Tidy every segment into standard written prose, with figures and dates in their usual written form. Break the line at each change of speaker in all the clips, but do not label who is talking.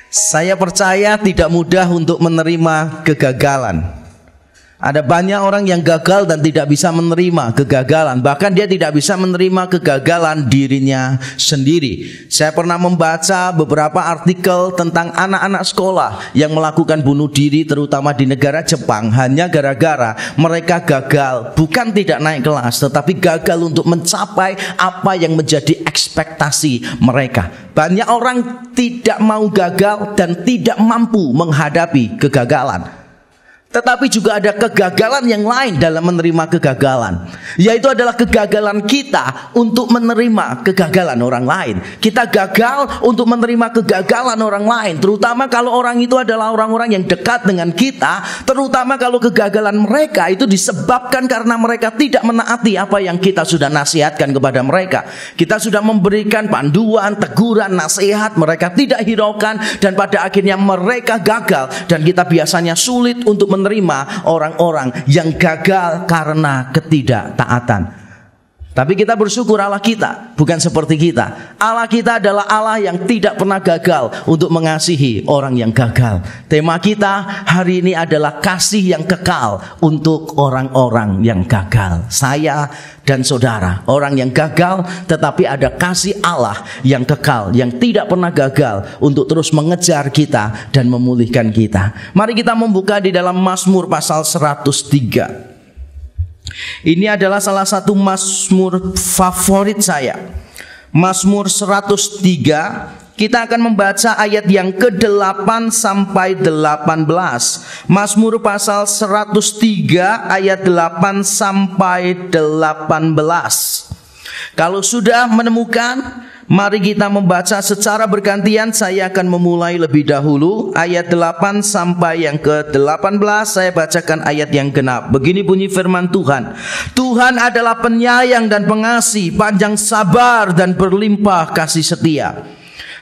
Saya percaya tidak mudah untuk menerima kegagalan. Ada banyak orang yang gagal dan tidak bisa menerima kegagalan. Bahkan dia tidak bisa menerima kegagalan dirinya sendiri. Saya pernah membaca beberapa artikel tentang anak-anak sekolah yang melakukan bunuh diri, terutama di negara Jepang, hanya gara-gara mereka gagal. Bukan tidak naik kelas, tetapi gagal untuk mencapai apa yang menjadi ekspektasi mereka. Banyak orang tidak mau gagal dan tidak mampu menghadapi kegagalan. Tetapi juga ada kegagalan yang lain dalam menerima kegagalan, yaitu adalah kegagalan kita untuk menerima kegagalan orang lain. Kita gagal untuk menerima kegagalan orang lain, terutama kalau orang itu adalah orang-orang yang dekat dengan kita. Terutama kalau kegagalan mereka itu disebabkan karena mereka tidak menaati apa yang kita sudah nasihatkan kepada mereka. Kita sudah memberikan panduan, teguran, nasihat, mereka tidak hiraukan, dan pada akhirnya mereka gagal. Dan kita biasanya sulit untuk menerima orang-orang yang gagal karena ketidaktaatan. Tapi kita bersyukur Allah kita bukan seperti kita. Allah kita adalah Allah yang tidak pernah gagal untuk mengasihi orang yang gagal. Tema kita hari ini adalah kasih yang kekal untuk orang-orang yang gagal. Saya dan saudara, orang yang gagal, tetapi ada kasih Allah yang kekal, yang tidak pernah gagal untuk terus mengejar kita dan memulihkan kita. Mari kita membuka di dalam Mazmur pasal 103. Ini adalah salah satu mazmur favorit saya. Mazmur 103. Kita akan membaca ayat yang ke-8 sampai 18. Mazmur pasal 103 ayat 8 sampai 18. Kalau sudah menemukan, mari kita membaca secara bergantian. Saya akan memulai lebih dahulu ayat 8 sampai yang ke-18. Saya bacakan ayat yang genap. Begini bunyi firman Tuhan. Tuhan adalah penyayang dan pengasih, panjang sabar dan berlimpah kasih setia.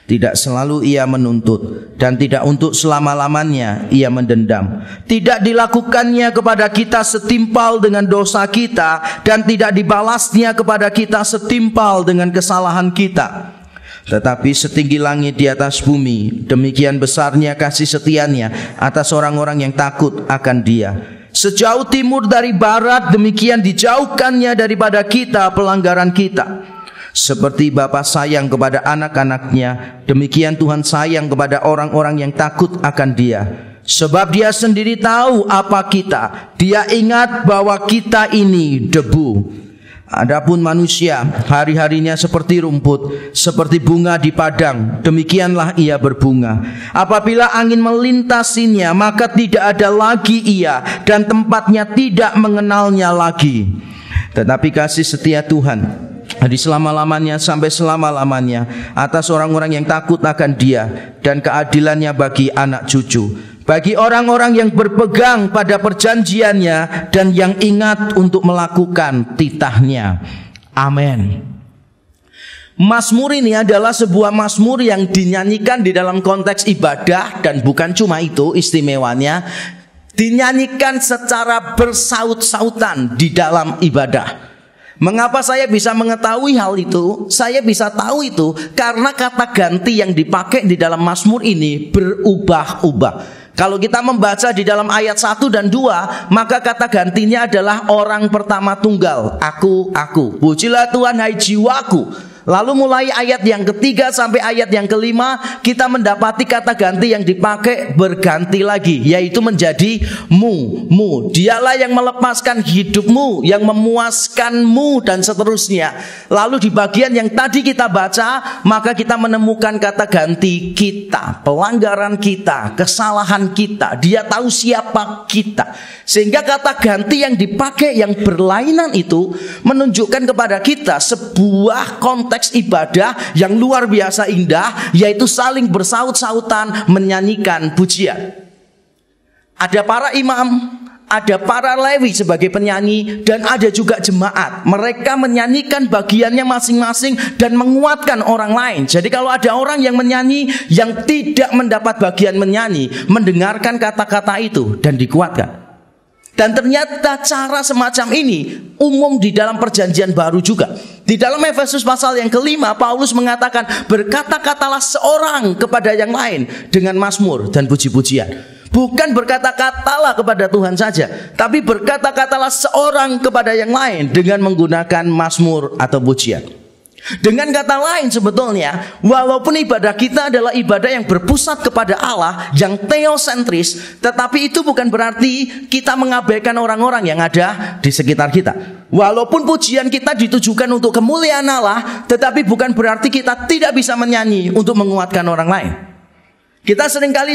Tidak selalu ia menuntut, dan tidak untuk selama-lamanya ia mendendam. Tidak dilakukannya kepada kita setimpal dengan dosa kita, dan tidak dibalasnya kepada kita setimpal dengan kesalahan kita. Tetapi setinggi langit di atas bumi, demikian besarnya kasih setianya atas orang-orang yang takut akan Dia. Sejauh timur dari barat, demikian dijauhkannya daripada kita pelanggaran kita. Seperti Bapa sayang kepada anak-anaknya, demikian Tuhan sayang kepada orang-orang yang takut akan Dia. Sebab Dia sendiri tahu apa kita. Dia ingat bahwa kita ini debu. Adapun manusia, hari-harinya seperti rumput, seperti bunga di padang, demikianlah ia berbunga. Apabila angin melintasinya, maka tidak ada lagi ia, dan tempatnya tidak mengenalnya lagi. Tetapi kasih setia Tuhan dari selama-lamanya sampai selama-lamanya atas orang-orang yang takut akan Dia, dan keadilannya bagi anak cucu, bagi orang-orang yang berpegang pada perjanjiannya dan yang ingat untuk melakukan titahnya. Amin. Mazmur ini adalah sebuah mazmur yang dinyanyikan di dalam konteks ibadah, dan bukan cuma itu istimewanya, dinyanyikan secara bersaut-sautan di dalam ibadah. Mengapa saya bisa mengetahui hal itu? Saya bisa tahu itu karena kata ganti yang dipakai di dalam mazmur ini berubah-ubah. Kalau kita membaca di dalam ayat 1 dan 2, maka kata gantinya adalah orang pertama tunggal, aku. Pujilah Tuhan hai jiwaku. Lalu mulai ayat yang ketiga sampai ayat yang kelima, kita mendapati kata ganti yang dipakai berganti lagi, yaitu menjadi mu. Dialah yang melepaskan hidupmu, yang memuaskanmu, dan seterusnya. Lalu di bagian yang tadi kita baca, maka kita menemukan kata ganti kita, pelanggaran kita, kesalahan kita. Dia tahu siapa kita. Sehingga kata ganti yang dipakai yang berlainan itu menunjukkan kepada kita sebuah konteks ibadah yang luar biasa indah, yaitu saling bersaut-sautan menyanyikan pujian. Ada para imam, ada para lewi sebagai penyanyi, dan ada juga jemaat. Mereka menyanyikan bagiannya masing-masing dan menguatkan orang lain. Jadi kalau ada orang yang menyanyi yang tidak mendapat bagian menyanyi, mendengarkan kata-kata itu dan dikuatkan. Dan ternyata cara semacam ini umum di dalam perjanjian baru juga. Di dalam Efesus pasal yang kelima, Paulus mengatakan, berkata-katalah seorang kepada yang lain dengan mazmur dan puji-pujian. Bukan berkata-katalah kepada Tuhan saja, tapi berkata-katalah seorang kepada yang lain dengan menggunakan mazmur atau pujian. Dengan kata lain sebetulnya, walaupun ibadah kita adalah ibadah yang berpusat kepada Allah, yang teosentris, tetapi itu bukan berarti kita mengabaikan orang-orang yang ada di sekitar kita. Walaupun pujian kita ditujukan untuk kemuliaan Allah, tetapi bukan berarti kita tidak bisa menyanyi untuk menguatkan orang lain. Kita seringkali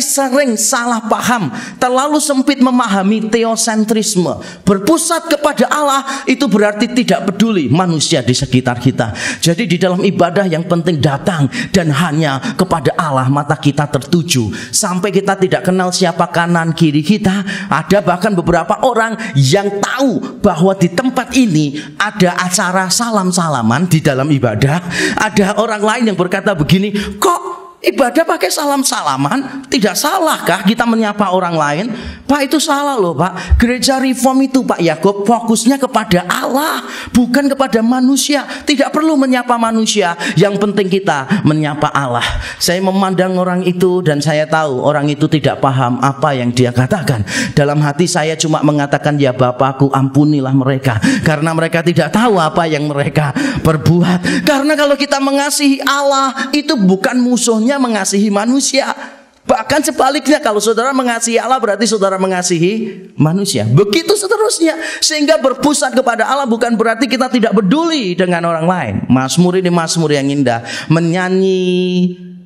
salah paham, terlalu sempit memahami teosentrisme. Berpusat kepada Allah itu berarti tidak peduli manusia di sekitar kita. Jadi di dalam ibadah yang penting datang dan hanya kepada Allah mata kita tertuju. Sampai kita tidak kenal siapa kanan kiri kita. Ada bahkan beberapa orang yang tahu bahwa di tempat ini ada acara salam-salaman di dalam ibadah. Ada orang lain yang berkata begini, kok ibadah pakai salam-salaman? Tidak salahkah kita menyapa orang lain? Pak, itu salah loh Pak. Gereja Reform itu Pak Yakob fokusnya kepada Allah, bukan kepada manusia. Tidak perlu menyapa manusia, yang penting kita menyapa Allah. Saya memandang orang itu dan saya tahu orang itu tidak paham apa yang dia katakan. Dalam hati saya cuma mengatakan, ya Bapakku ampunilah mereka, karena mereka tidak tahu apa yang mereka perbuat. Karena kalau kita mengasihi Allah, itu bukan musuhnya mengasihi manusia. Bahkan sebaliknya, kalau saudara mengasihi Allah berarti saudara mengasihi manusia. Begitu seterusnya. Sehingga berpusat kepada Allah bukan berarti kita tidak peduli dengan orang lain. Mazmur ini mazmur yang indah. Menyanyi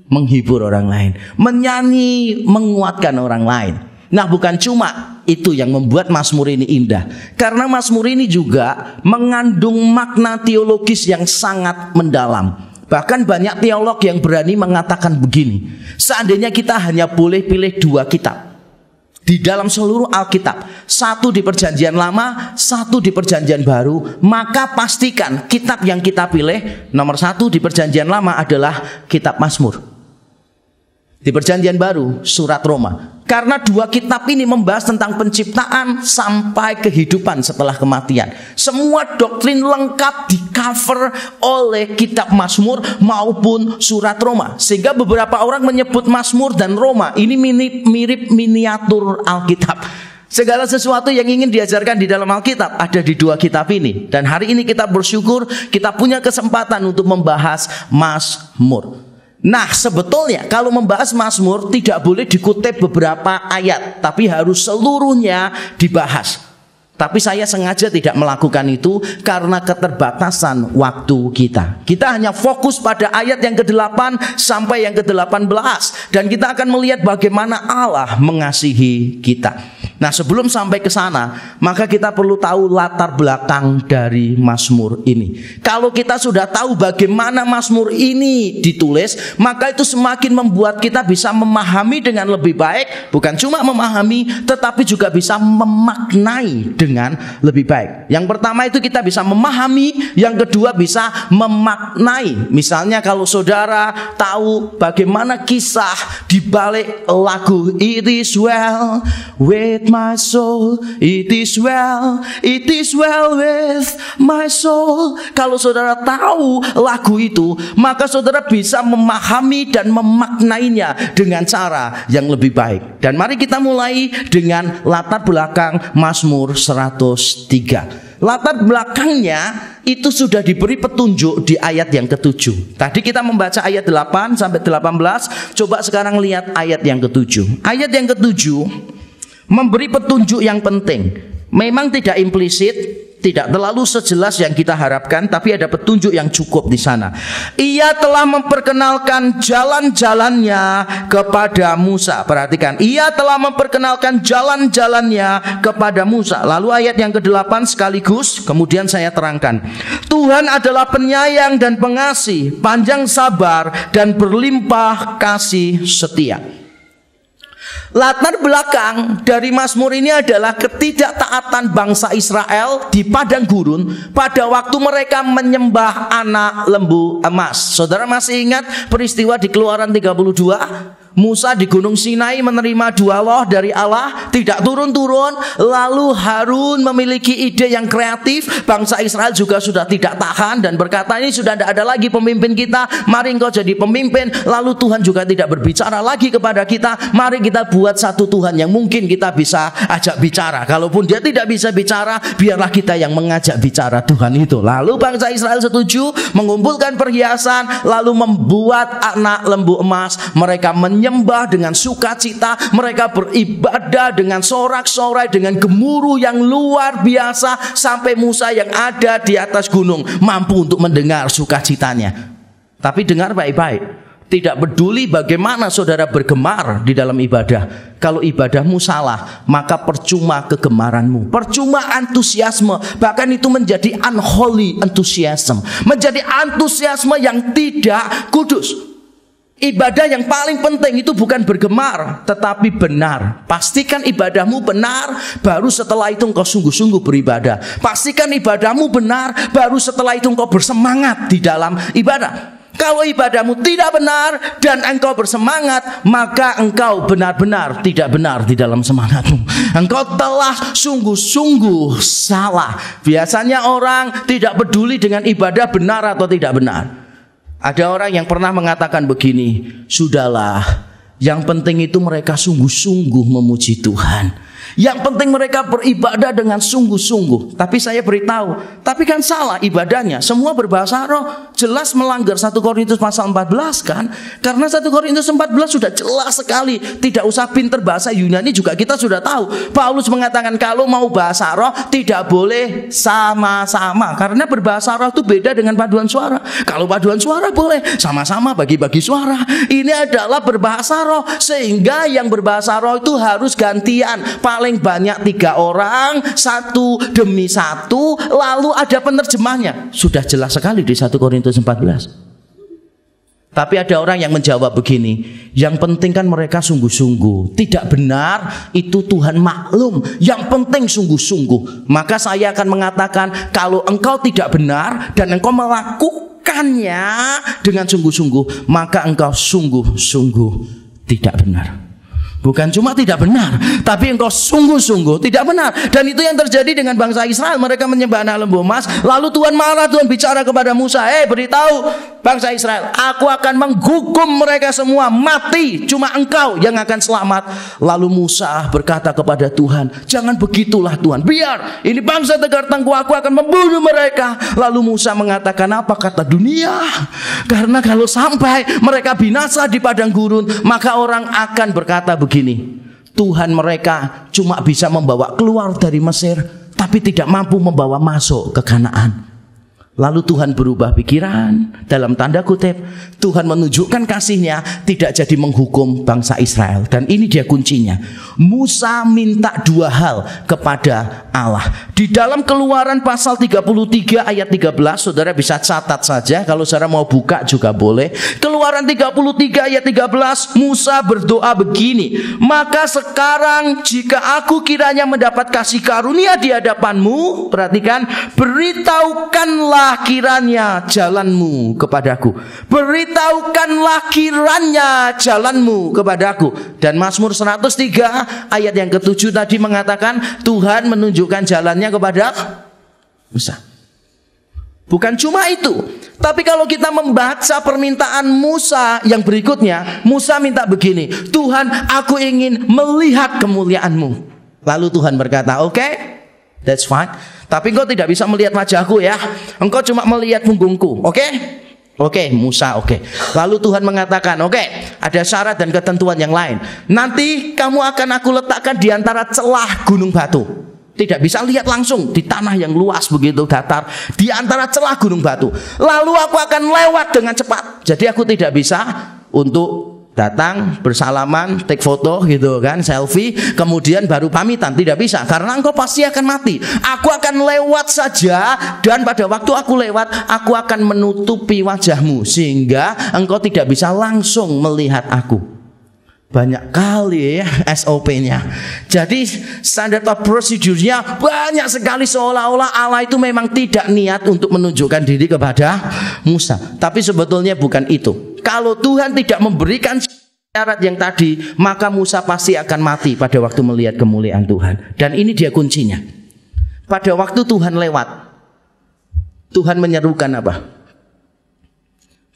menghibur orang lain, menyanyi menguatkan orang lain. Nah, bukan cuma itu yang membuat mazmur ini indah, karena mazmur ini juga mengandung makna teologis yang sangat mendalam. Bahkan banyak teolog yang berani mengatakan begini, seandainya kita hanya boleh pilih dua kitab di dalam seluruh Alkitab, satu di Perjanjian Lama, satu di Perjanjian Baru, maka pastikan kitab yang kita pilih nomor satu di Perjanjian Lama adalah kitab Mazmur. Di Perjanjian Baru surat Roma. Karena dua kitab ini membahas tentang penciptaan sampai kehidupan setelah kematian. Semua doktrin lengkap di cover oleh kitab Mazmur maupun surat Roma. Sehingga beberapa orang menyebut Mazmur dan Roma ini mirip miniatur Alkitab. Segala sesuatu yang ingin diajarkan di dalam Alkitab ada di dua kitab ini. Dan hari ini kita bersyukur kita punya kesempatan untuk membahas Mazmur. Nah, sebetulnya kalau membahas Mazmur tidak boleh dikutip beberapa ayat, tapi harus seluruhnya dibahas. Tapi saya sengaja tidak melakukan itu karena keterbatasan waktu kita. Kita hanya fokus pada ayat yang ke-8 sampai yang ke-18. Dan kita akan melihat bagaimana Allah mengasihi kita. Nah, sebelum sampai ke sana, maka kita perlu tahu latar belakang dari Mazmur ini. Kalau kita sudah tahu bagaimana Mazmur ini ditulis, maka itu semakin membuat kita bisa memahami dengan lebih baik. Bukan cuma memahami, tetapi juga bisa memaknai dengan lebih baik. Yang pertama itu kita bisa memahami, yang kedua bisa memaknai. Misalnya kalau saudara tahu bagaimana kisah di balik lagu It Is Well With My Soul, it is well with my soul. Kalau saudara tahu lagu itu, maka saudara bisa memahami dan memaknainya dengan cara yang lebih baik. Dan mari kita mulai dengan latar belakang Mazmur 103. Latar belakangnya itu sudah diberi petunjuk di ayat yang ke-7. Tadi kita membaca ayat 8 sampai 18. Coba sekarang lihat ayat yang ke-7. Ayat yang ke-7 memberi petunjuk yang penting. Memang tidak implisit, tidak terlalu sejelas yang kita harapkan, tapi ada petunjuk yang cukup di sana. Ia telah memperkenalkan jalan-jalannya kepada Musa. Perhatikan, ia telah memperkenalkan jalan-jalannya kepada Musa. Lalu ayat yang ke-8 sekaligus, kemudian saya terangkan. Tuhan adalah penyayang dan pengasih, panjang sabar dan berlimpah kasih setia. Latar belakang dari Mazmur ini adalah ketidaktaatan bangsa Israel di padang gurun pada waktu mereka menyembah anak lembu emas. Saudara masih ingat peristiwa di Keluaran 32? Musa di Gunung Sinai menerima 2 loh dari Allah, tidak turun-turun. Lalu Harun memiliki ide yang kreatif. Bangsa Israel juga sudah tidak tahan dan berkata, ini sudah tidak ada lagi pemimpin kita, mari engkau jadi pemimpin. Lalu Tuhan juga tidak berbicara lagi kepada kita, mari kita buat satu Tuhan yang mungkin kita bisa ajak bicara. Kalaupun dia tidak bisa bicara, biarlah kita yang mengajak bicara Tuhan itu. Lalu bangsa Israel setuju, mengumpulkan perhiasan, lalu membuat anak lembu emas. Mereka menyembah dengan sukacita, mereka beribadah dengan sorak-sorai, dengan gemuruh yang luar biasa, sampai Musa yang ada di atas gunung mampu untuk mendengar sukacitanya. Tapi dengar baik-baik, tidak peduli bagaimana saudara bergemar di dalam ibadah, kalau ibadahmu salah, maka percuma kegemaranmu, percuma antusiasme. Bahkan itu menjadi unholy enthusiasm, menjadi antusiasme yang tidak kudus. Ibadah yang paling penting itu bukan bergemar, tetapi benar. Pastikan ibadahmu benar, baru setelah itu engkau sungguh-sungguh beribadah. Pastikan ibadahmu benar, baru setelah itu engkau bersemangat di dalam ibadah. Kalau ibadahmu tidak benar dan engkau bersemangat, maka engkau benar-benar tidak benar di dalam semangatmu. Engkau telah sungguh-sungguh salah. Biasanya orang tidak peduli dengan ibadah benar atau tidak benar. Ada orang yang pernah mengatakan begini, sudahlah, yang penting itu mereka sungguh-sungguh memuji Tuhan. Yang penting mereka beribadah dengan sungguh-sungguh. Tapi saya beritahu, tapi kan salah ibadahnya. Semua berbahasa roh, jelas melanggar 1 Korintus pasal 14 kan. Karena 1 Korintus 14 sudah jelas sekali. Tidak usah pinter bahasa Yunani juga kita sudah tahu. Paulus mengatakan kalau mau bahasa roh tidak boleh sama-sama. Karena berbahasa roh itu beda dengan paduan suara. Kalau paduan suara boleh sama-sama bagi-bagi suara. Ini adalah berbahasa roh, sehingga yang berbahasa roh itu harus gantian. Paling banyak 3 orang, 1 demi 1, lalu ada penerjemahnya. Sudah jelas sekali di 1 Korintus 14. Tapi ada orang yang menjawab begini, yang penting kan mereka sungguh-sungguh. Tidak benar, itu Tuhan maklum. Yang penting sungguh-sungguh. Maka saya akan mengatakan, kalau engkau tidak benar dan engkau melakukannya dengan sungguh-sungguh, maka engkau sungguh-sungguh tidak benar. Bukan cuma tidak benar, tapi engkau sungguh-sungguh tidak benar. Dan itu yang terjadi dengan bangsa Israel. Mereka menyembah anak lembu emas. Lalu Tuhan marah, Tuhan bicara kepada Musa, beritahu bangsa Israel, aku akan menghukum mereka semua mati, cuma engkau yang akan selamat. Lalu Musa berkata kepada Tuhan, jangan begitulah Tuhan, biar ini bangsa tegar tengku, aku akan membunuh mereka. Lalu Musa mengatakan, apa kata dunia? Karena kalau sampai mereka binasa di padang gurun, maka orang akan berkata begini, Tuhan mereka cuma bisa membawa keluar dari Mesir, tapi tidak mampu membawa masuk ke Kanaan. Lalu Tuhan berubah pikiran, dalam tanda kutip, Tuhan menunjukkan kasihnya, tidak jadi menghukum bangsa Israel. Dan ini dia kuncinya. Musa minta 2 hal kepada Allah. Di dalam Keluaran pasal 33 ayat 13, saudara bisa catat saja, kalau saudara mau buka juga boleh. Keluaran 33 ayat 13, Musa berdoa begini, maka sekarang jika aku kiranya mendapat kasih karunia di hadapanmu, perhatikan, beritahukanlah kiranya jalanmu kepadaku. Beritahukanlah kiranya jalanmu kepadaku. Dan Mazmur 103 ayat yang ke-7 tadi mengatakan Tuhan menunjukkan jalannya kepada Musa. Bukan cuma itu, tapi kalau kita membaca permintaan Musa yang berikutnya, Musa minta begini, Tuhan, aku ingin melihat kemuliaan-Mu. Lalu Tuhan berkata, oke, that's fine. Tapi engkau tidak bisa melihat wajahku ya. Engkau cuma melihat punggungku. Oke? Oke, Musa, oke. Lalu Tuhan mengatakan, oke, ada syarat dan ketentuan yang lain. Nanti kamu akan aku letakkan di antara celah gunung batu. Tidak bisa lihat langsung di tanah yang luas begitu datar, di antara celah gunung batu. Lalu aku akan lewat dengan cepat. Jadi aku tidak bisa untuk datang, bersalaman, take foto gitu kan, selfie, kemudian baru pamitan. Tidak bisa, karena engkau pasti akan mati. Aku akan lewat saja, dan pada waktu aku lewat, aku akan menutupi wajahmu, sehingga engkau tidak bisa langsung melihat aku. Banyak kali ya SOP-nya. Jadi standard of procedure-nya banyak sekali, seolah-olah Allah itu memang tidak niat untuk menunjukkan diri kepada Musa. Tapi sebetulnya bukan itu. Kalau Tuhan tidak memberikan syarat yang tadi, maka Musa pasti akan mati pada waktu melihat kemuliaan Tuhan. Dan ini dia kuncinya. Pada waktu Tuhan lewat, Tuhan menyerukan apa?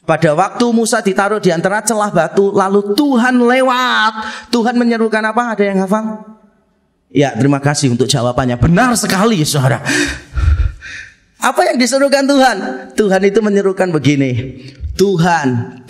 Pada waktu Musa ditaruh di antara celah batu, lalu Tuhan lewat, Tuhan menyerukan apa? Ada yang hafal? Ya, terima kasih untuk jawabannya. Benar sekali, saudara. Apa yang diserukan Tuhan? Tuhan itu menyerukan begini. Tuhan,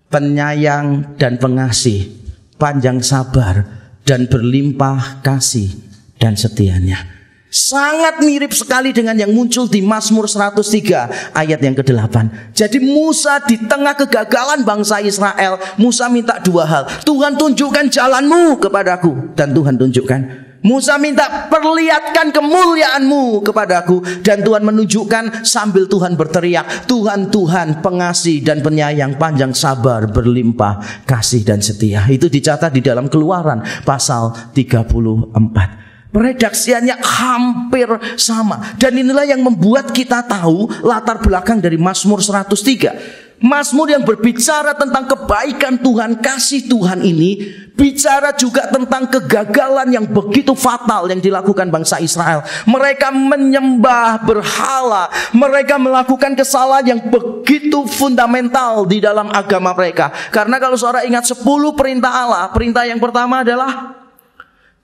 penyayang dan pengasih, panjang sabar dan berlimpah kasih dan setianya. Sangat mirip sekali dengan yang muncul di Mazmur 103 ayat yang ke-8. Jadi Musa di tengah kegagalan bangsa Israel, Musa minta dua hal. Tuhan tunjukkan jalanmu kepadaku, dan Tuhan tunjukkan. Musa minta perlihatkan kemuliaan-Mu kepadaku, dan Tuhan menunjukkan sambil Tuhan berteriak, Tuhan, Tuhan pengasih dan penyayang, panjang sabar, berlimpah kasih dan setia. Itu dicatat di dalam Keluaran pasal 34. Redaksiannya hampir sama. Dan inilah yang membuat kita tahu latar belakang dari Mazmur 103. Mazmur yang berbicara tentang kebaikan Tuhan, kasih Tuhan ini, bicara juga tentang kegagalan yang begitu fatal yang dilakukan bangsa Israel. Mereka menyembah berhala, mereka melakukan kesalahan yang begitu fundamental di dalam agama mereka. Karena kalau saudara ingat 10 perintah Allah, perintah yang pertama adalah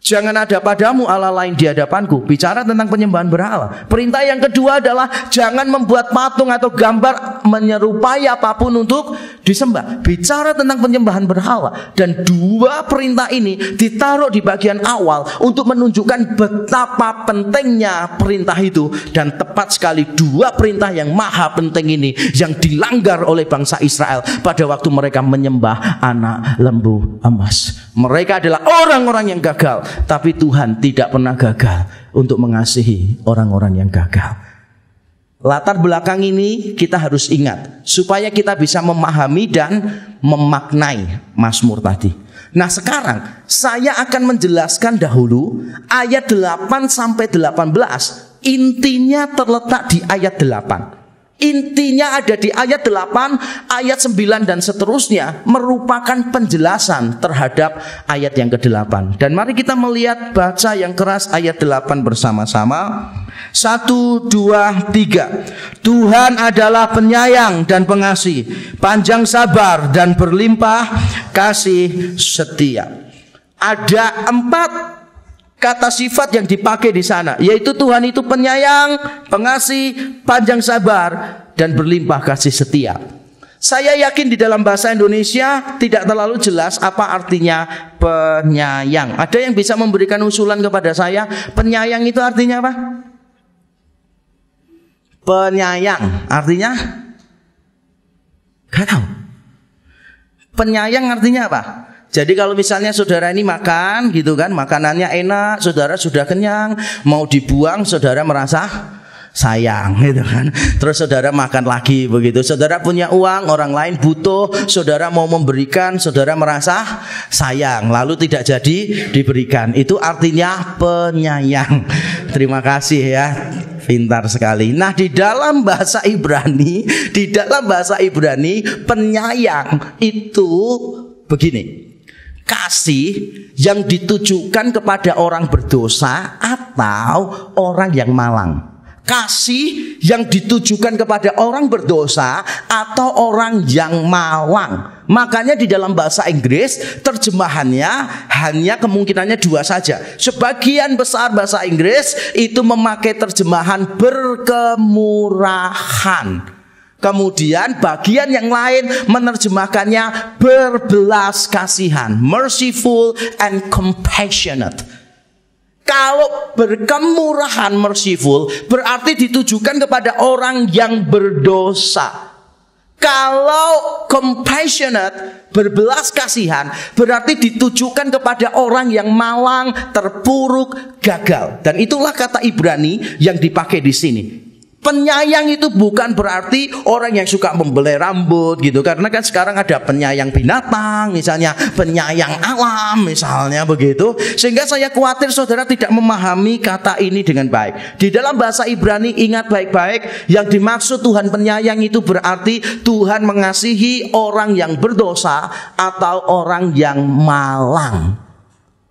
jangan ada padamu Allah lain di hadapanku. Bicara tentang penyembahan berhala. Perintah yang kedua adalah jangan membuat patung atau gambar menyerupai apapun untuk disembah. Bicara tentang penyembahan berhala. Dan dua perintah ini ditaruh di bagian awal untuk menunjukkan betapa pentingnya perintah itu. Dan tepat sekali dua perintah yang maha penting ini yang dilanggar oleh bangsa Israel pada waktu mereka menyembah anak lembu emas. Mereka adalah orang-orang yang gagal, tapi Tuhan tidak pernah gagal untuk mengasihi orang-orang yang gagal. Latar belakang ini kita harus ingat supaya kita bisa memahami dan memaknai Mazmur tadi. Nah, sekarang saya akan menjelaskan dahulu ayat 8 sampai 18. Intinya terletak di ayat 8. Intinya ada di ayat 8, ayat 9 dan seterusnya merupakan penjelasan terhadap ayat yang ke-8. Dan mari kita melihat, baca yang keras ayat 8 bersama-sama. 1, 2, 3. Tuhan adalah penyayang dan pengasih, panjang sabar dan berlimpah kasih setia. Ada 4 kata sifat yang dipakai di sana, yaitu Tuhan itu penyayang, pengasih, panjang sabar, dan berlimpah kasih setia. Saya yakin di dalam bahasa Indonesia tidak terlalu jelas apa artinya penyayang. Ada yang bisa memberikan usulan kepada saya? Penyayang itu artinya apa? Penyayang artinya? Gak tahu. Penyayang artinya apa? Jadi kalau misalnya saudara ini makan gitu kan, makanannya enak, saudara sudah kenyang, mau dibuang saudara merasa sayang gitu kan. Terus saudara makan lagi begitu. Saudara punya uang, orang lain butuh, saudara mau memberikan, saudara merasa sayang, lalu tidak jadi diberikan. Itu artinya penyayang. Terima kasih ya. Pintar sekali. Nah, di dalam bahasa Ibrani, penyayang itu begini. Kasih yang ditujukan kepada orang berdosa atau orang yang malang. Kasih yang ditujukan kepada orang berdosa atau orang yang malang. Makanya di dalam bahasa Inggris terjemahannya hanya kemungkinannya dua saja. Sebagian besar bahasa Inggris itu memakai terjemahan berkemurahan. Kemudian bagian yang lain menerjemahkannya berbelas kasihan, merciful and compassionate. Kalau berkemurahan, merciful, berarti ditujukan kepada orang yang berdosa. Kalau compassionate, berbelas kasihan, berarti ditujukan kepada orang yang malang, terpuruk, gagal. Dan itulah kata Ibrani yang dipakai di sini. Penyayang itu bukan berarti orang yang suka membelai rambut gitu. Karena kan sekarang ada penyayang binatang, misalnya penyayang alam, misalnya begitu. Sehingga saya khawatir saudara tidak memahami kata ini dengan baik. Di dalam bahasa Ibrani, ingat baik-baik, yang dimaksud Tuhan penyayang itu berarti Tuhan mengasihi orang yang berdosa atau orang yang malang.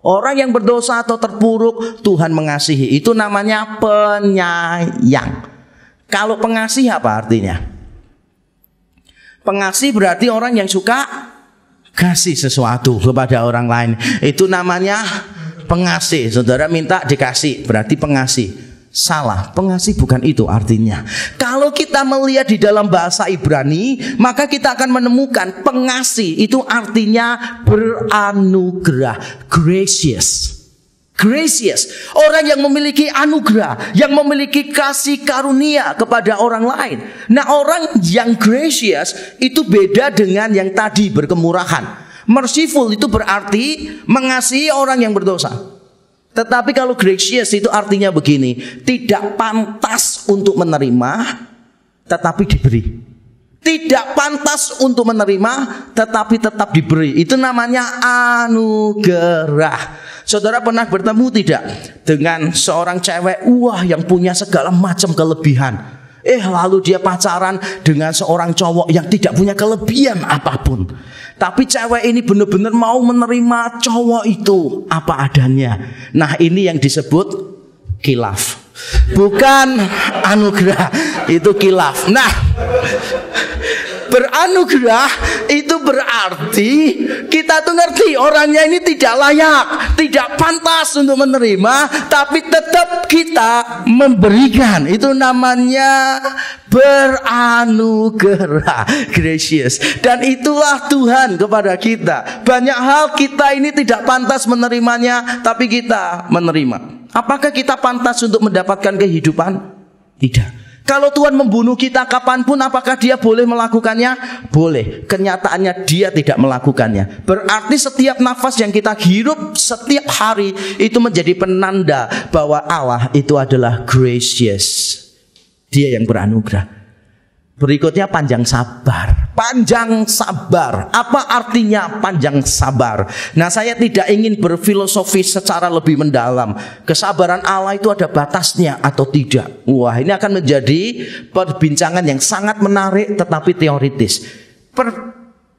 Orang yang berdosa atau terpuruk Tuhan mengasihi. Itu namanya penyayang. Kalau pengasih apa artinya? Pengasih berarti orang yang suka kasih sesuatu kepada orang lain. Itu namanya pengasih. Saudara minta dikasih, berarti pengasih. Salah, pengasih bukan itu artinya. Kalau kita melihat di dalam bahasa Ibrani, maka kita akan menemukan pengasih itu artinya beranugerah, gracious. Gracious, orang yang memiliki anugerah, yang memiliki kasih karunia kepada orang lain. Nah, orang yang gracious itu beda dengan yang tadi berkemurahan. Merciful itu berarti mengasihi orang yang berdosa. Tetapi kalau gracious itu artinya begini, tidak pantas untuk menerima, tetapi diberi. Tidak pantas untuk menerima, tetapi tetap diberi. Itu namanya anugerah. Saudara pernah bertemu tidak dengan seorang cewek, wah yang punya segala macam kelebihan. Lalu dia pacaran dengan seorang cowok yang tidak punya kelebihan apapun. Tapi cewek ini benar-benar mau menerima cowok itu apa adanya. Nah, ini yang disebut khilaf. Bukan anugerah, itu khilaf. Nah, beranugerah itu berarti kita tuh ngerti orangnya ini tidak layak, tidak pantas untuk menerima, tapi tetap kita memberikan. Itu namanya beranugerah, gracious. Dan itulah Tuhan kepada kita. Banyak hal kita ini tidak pantas menerimanya, tapi kita menerima. Apakah kita pantas untuk mendapatkan kehidupan? Tidak. Kalau Tuhan membunuh kita kapanpun, apakah dia boleh melakukannya? Boleh. Kenyataannya dia tidak melakukannya. Berarti setiap nafas yang kita hirup setiap hari itu menjadi penanda bahwa Allah itu adalah gracious. Dia yang beranugerah. Berikutnya panjang sabar. Panjang sabar. Apa artinya panjang sabar? Nah, saya tidak ingin berfilosofi secara lebih mendalam. Kesabaran Allah itu ada batasnya atau tidak? Wah, ini akan menjadi perbincangan yang sangat menarik tetapi teoritis.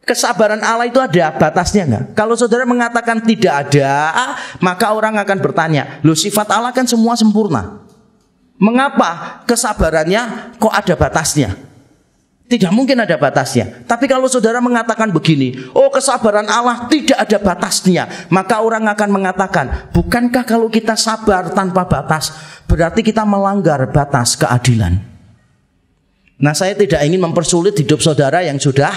Kesabaran Allah itu ada batasnya enggak? Kalau saudara mengatakan tidak ada, maka orang akan bertanya, loh, sifat Allah kan semua sempurna. Mengapa kesabarannya kok ada batasnya? Tidak mungkin ada batasnya. Tapi kalau saudara mengatakan begini, oh kesabaran Allah tidak ada batasnya, maka orang akan mengatakan, bukankah kalau kita sabar tanpa batas, berarti kita melanggar batas keadilan? Nah, saya tidak ingin mempersulit hidup saudara yang sudah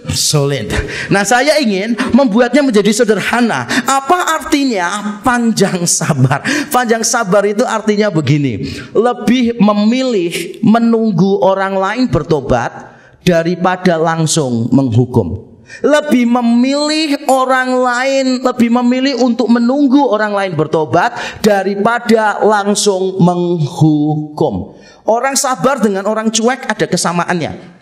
sulit. Nah, saya ingin membuatnya menjadi sederhana. Apa artinya panjang sabar? Panjang sabar itu artinya begini, lebih memilih menunggu orang lain bertobat daripada langsung menghukum. Lebih memilih orang lain, lebih memilih untuk menunggu orang lain bertobat daripada langsung menghukum. Orang sabar dengan orang cuek ada kesamaannya.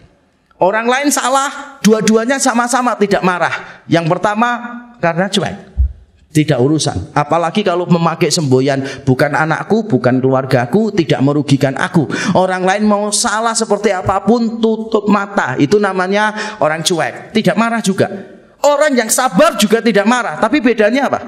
Orang lain salah, dua-duanya sama-sama tidak marah. Yang pertama karena cuek, tidak urusan. Apalagi kalau memakai semboyan, bukan anakku, bukan keluargaku, tidak merugikan aku. Orang lain mau salah seperti apapun, tutup mata. Itu namanya orang cuek, tidak marah juga. Orang yang sabar juga tidak marah. Tapi bedanya apa?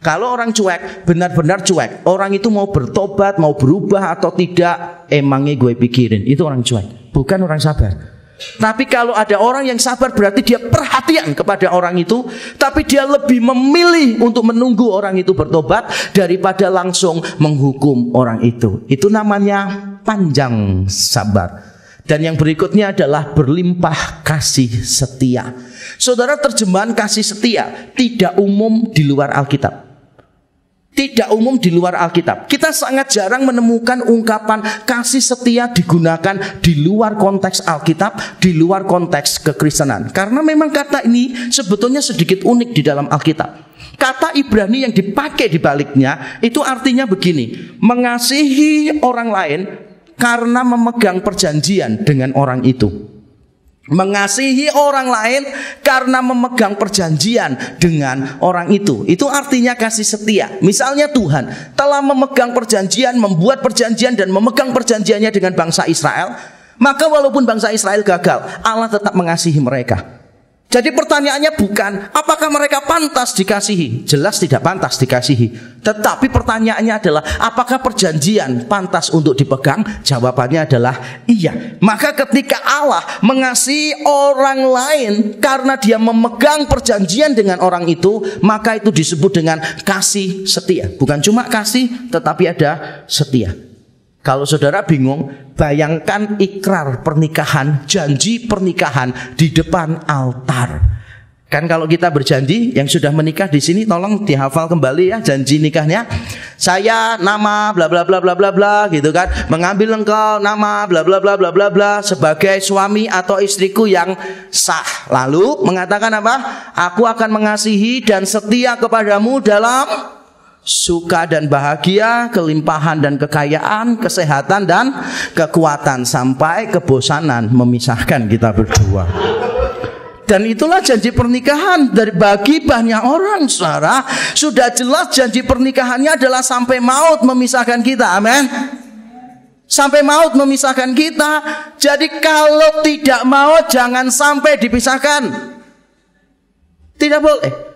Kalau orang cuek, benar-benar cuek, orang itu mau bertobat, mau berubah atau tidak, emangnya gue pikirin. Itu orang cuek, bukan orang sabar. Tapi kalau ada orang yang sabar, berarti dia perhatian kepada orang itu, tapi dia lebih memilih untuk menunggu orang itu bertobat daripada langsung menghukum orang itu. Itu namanya panjang sabar. Dan yang berikutnya adalah berlimpah kasih setia. Saudara, terjemahan kasih setia tidak umum di luar Alkitab. Tidak umum di luar Alkitab. Kita sangat jarang menemukan ungkapan kasih setia digunakan di luar konteks Alkitab, di luar konteks kekristenan. Karena memang kata ini sebetulnya sedikit unik di dalam Alkitab. Kata Ibrani yang dipakai di baliknya itu artinya begini, mengasihi orang lain karena memegang perjanjian dengan orang itu. Mengasihi orang lain karena memegang perjanjian dengan orang itu. Itu artinya kasih setia. Misalnya Tuhan telah memegang perjanjian, membuat perjanjian dan memegang perjanjiannya dengan bangsa Israel, maka walaupun bangsa Israel gagal, Allah tetap mengasihi mereka. Jadi pertanyaannya bukan apakah mereka pantas dikasihi. Jelas tidak pantas dikasihi. Tetapi pertanyaannya adalah apakah perjanjian pantas untuk dipegang? Jawabannya adalah iya. Maka ketika Allah mengasihi orang lain karena dia memegang perjanjian dengan orang itu, maka itu disebut dengan kasih setia. Bukan cuma kasih, tetapi ada setia. Kalau saudara bingung, bayangkan ikrar pernikahan, janji pernikahan di depan altar. Kan kalau kita berjanji, yang sudah menikah di sini tolong dihafal kembali ya janji nikahnya. Saya nama bla bla bla bla bla bla gitu kan, mengambil engkau nama bla bla bla bla bla bla sebagai suami atau istriku yang sah. Lalu mengatakan apa? Aku akan mengasihi dan setia kepadamu dalam suka dan bahagia, kelimpahan dan kekayaan, kesehatan dan kekuatan, sampai kebosanan memisahkan kita berdua. Dan itulah janji pernikahan dari bagi banyak orang, saudara. Sudah jelas janji pernikahannya adalah sampai maut memisahkan kita. Amin. Sampai maut memisahkan kita. Jadi kalau tidak maut jangan sampai dipisahkan. Tidak boleh.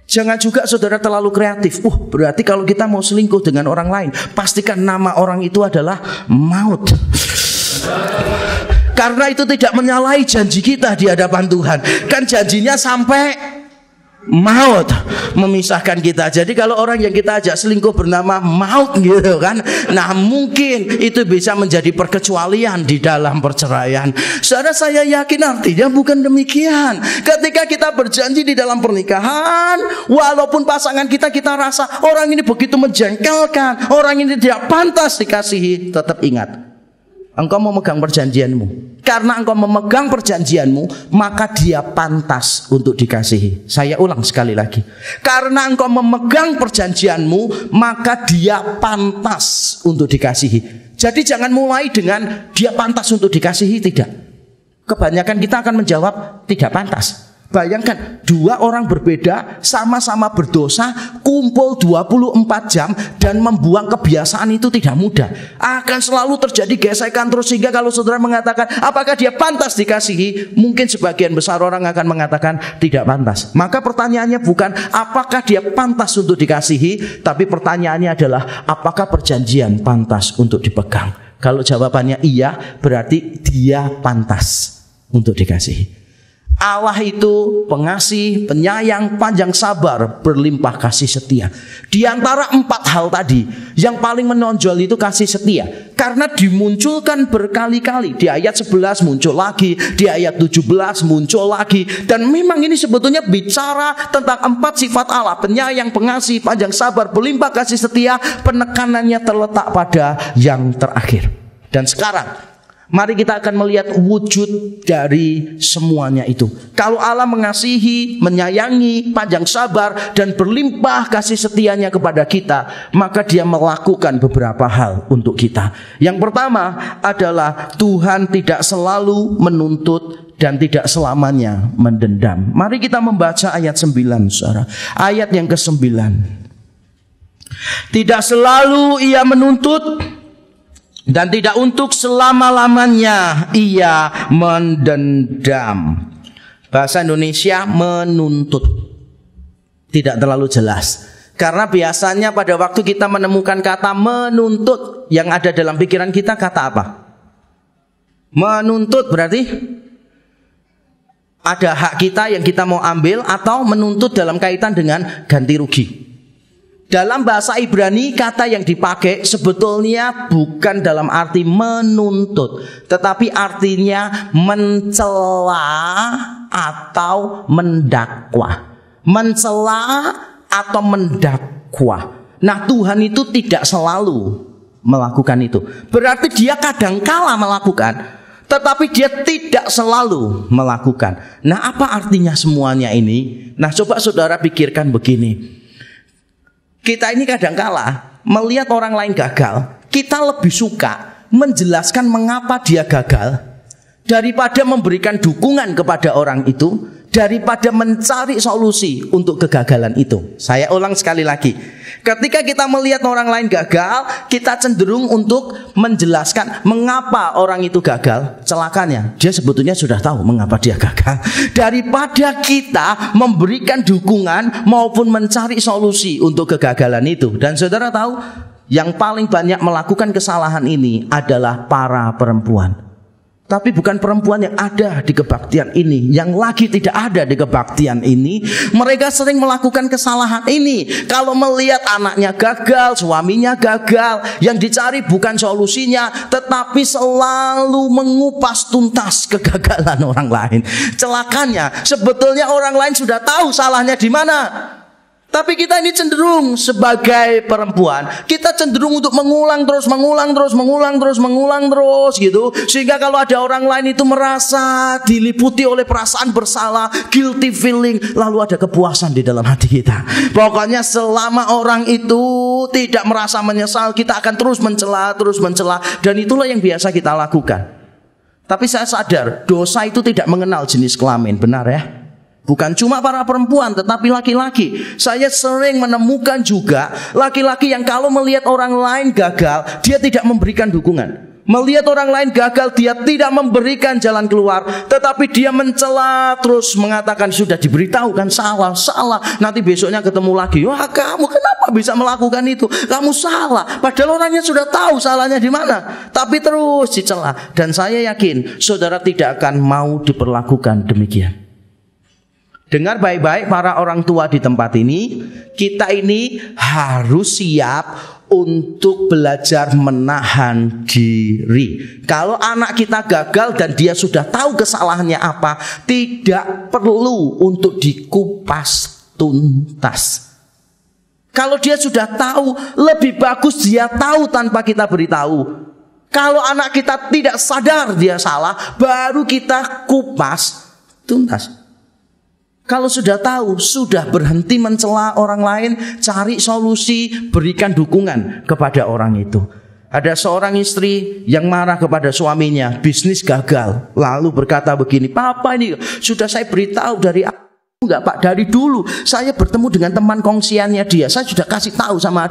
Jangan juga saudara terlalu kreatif. Berarti kalau kita mau selingkuh dengan orang lain, pastikan nama orang itu adalah maut. Karena itu tidak menyalahi janji kita di hadapan Tuhan. Kan janjinya sampai maut memisahkan kita. Jadi kalau orang yang kita ajak selingkuh bernama maut gitu kan, nah mungkin itu bisa menjadi perkecualian di dalam perceraian. Saudara, saya yakin artinya bukan demikian. Ketika kita berjanji di dalam pernikahan, walaupun pasangan kita rasa orang ini begitu menjengkelkan, orang ini tidak pantas dikasihi, tetap ingat, engkau memegang perjanjianmu. Karena engkau memegang perjanjianmu, maka dia pantas untuk dikasihi. Saya ulang sekali lagi. Karena engkau memegang perjanjianmu, maka dia pantas untuk dikasihi. Jadi jangan mulai dengan dia pantas untuk dikasihi, tidak. Kebanyakan kita akan menjawab tidak pantas. Bayangkan, dua orang berbeda, sama-sama berdosa, kumpul 24 jam dan membuang kebiasaan itu tidak mudah. Akan selalu terjadi gesekan terus, sehingga kalau saudara mengatakan apakah dia pantas dikasihi, mungkin sebagian besar orang akan mengatakan tidak pantas. Maka pertanyaannya bukan apakah dia pantas untuk dikasihi, tapi pertanyaannya adalah apakah perjanjian pantas untuk dipegang. Kalau jawabannya iya, berarti dia pantas untuk dikasihi. Allah itu pengasih, penyayang, panjang sabar, berlimpah kasih setia. Di antara 4 hal tadi, yang paling menonjol itu kasih setia. Karena dimunculkan berkali-kali. Di ayat 11 muncul lagi, di ayat 17 muncul lagi. Dan memang ini sebetulnya bicara tentang 4 sifat Allah: penyayang, pengasih, panjang sabar, berlimpah kasih setia. Penekanannya terletak pada yang terakhir. Dan sekarang mari kita akan melihat wujud dari semuanya itu. Kalau Allah mengasihi, menyayangi, panjang sabar, dan berlimpah kasih setianya kepada kita, maka dia melakukan beberapa hal untuk kita. Yang pertama adalah Tuhan tidak selalu menuntut dan tidak selamanya mendendam. Mari kita membaca ayat 9, saudara. Ayat yang ke-9. Tidak selalu ia menuntut dan tidak untuk selama-lamanya ia mendendam. Bahasa Indonesia menuntut tidak terlalu jelas. Karena biasanya pada waktu kita menemukan kata menuntut, yang ada dalam pikiran kita kata apa? Menuntut berarti ada hak kita yang kita mau ambil, atau menuntut dalam kaitan dengan ganti rugi. Dalam bahasa Ibrani, kata yang dipakai sebetulnya bukan dalam arti menuntut, tetapi artinya mencela atau mendakwa. Mencela atau mendakwa. Nah, Tuhan itu tidak selalu melakukan itu. Berarti dia kadangkala melakukan, tetapi dia tidak selalu melakukan. Nah, apa artinya semuanya ini? Nah, coba saudara pikirkan begini. Kita ini kadangkala melihat orang lain gagal, kita lebih suka menjelaskan mengapa dia gagal, daripada memberikan dukungan kepada orang itu, daripada mencari solusi untuk kegagalan itu. Saya ulang sekali lagi. Ketika kita melihat orang lain gagal, kita cenderung untuk menjelaskan mengapa orang itu gagal. Celakanya, dia sebetulnya sudah tahu mengapa dia gagal. Daripada kita memberikan dukungan maupun mencari solusi untuk kegagalan itu. Dan saudara tahu, yang paling banyak melakukan kesalahan ini adalah para perempuan. Tapi bukan perempuan yang ada di kebaktian ini, yang lagi tidak ada di kebaktian ini. Mereka sering melakukan kesalahan ini. Kalau melihat anaknya gagal, suaminya gagal, yang dicari bukan solusinya, tetapi selalu mengupas tuntas kegagalan orang lain. Celakanya, sebetulnya orang lain sudah tahu salahnya di mana. Tapi kita ini cenderung sebagai perempuan, kita cenderung untuk mengulang terus gitu. Sehingga kalau ada orang lain itu merasa diliputi oleh perasaan bersalah, guilty feeling, lalu ada kepuasan di dalam hati kita. Pokoknya selama orang itu tidak merasa menyesal, kita akan terus mencela. Dan itulah yang biasa kita lakukan. Tapi saya sadar, dosa itu tidak mengenal jenis kelamin, benar ya? Bukan cuma para perempuan, tetapi laki-laki. Saya sering menemukan juga laki-laki yang kalau melihat orang lain gagal, dia tidak memberikan dukungan. Melihat orang lain gagal, dia tidak memberikan jalan keluar, tetapi dia mencela terus, mengatakan sudah diberitahukan salah. Nanti besoknya ketemu lagi, wah kamu kenapa bisa melakukan itu? Kamu salah. Padahal orangnya sudah tahu salahnya di mana, tapi terus dicela. Dan saya yakin saudara tidak akan mau diperlakukan demikian. Dengar baik-baik para orang tua di tempat ini, kita ini harus siap untuk belajar menahan diri. Kalau anak kita gagal dan dia sudah tahu kesalahannya apa, tidak perlu untuk dikupas tuntas. Kalau dia sudah tahu, lebih bagus dia tahu tanpa kita beritahu. Kalau anak kita tidak sadar dia salah, baru kita kupas tuntas. Kalau sudah tahu, sudah berhenti mencela orang lain, cari solusi, berikan dukungan kepada orang itu. Ada seorang istri yang marah kepada suaminya, bisnis gagal, lalu berkata begini, "Papa, ini sudah saya beritahu dari enggak Pak, dari dulu saya bertemu dengan teman kongsiannya dia, saya sudah kasih tahu sama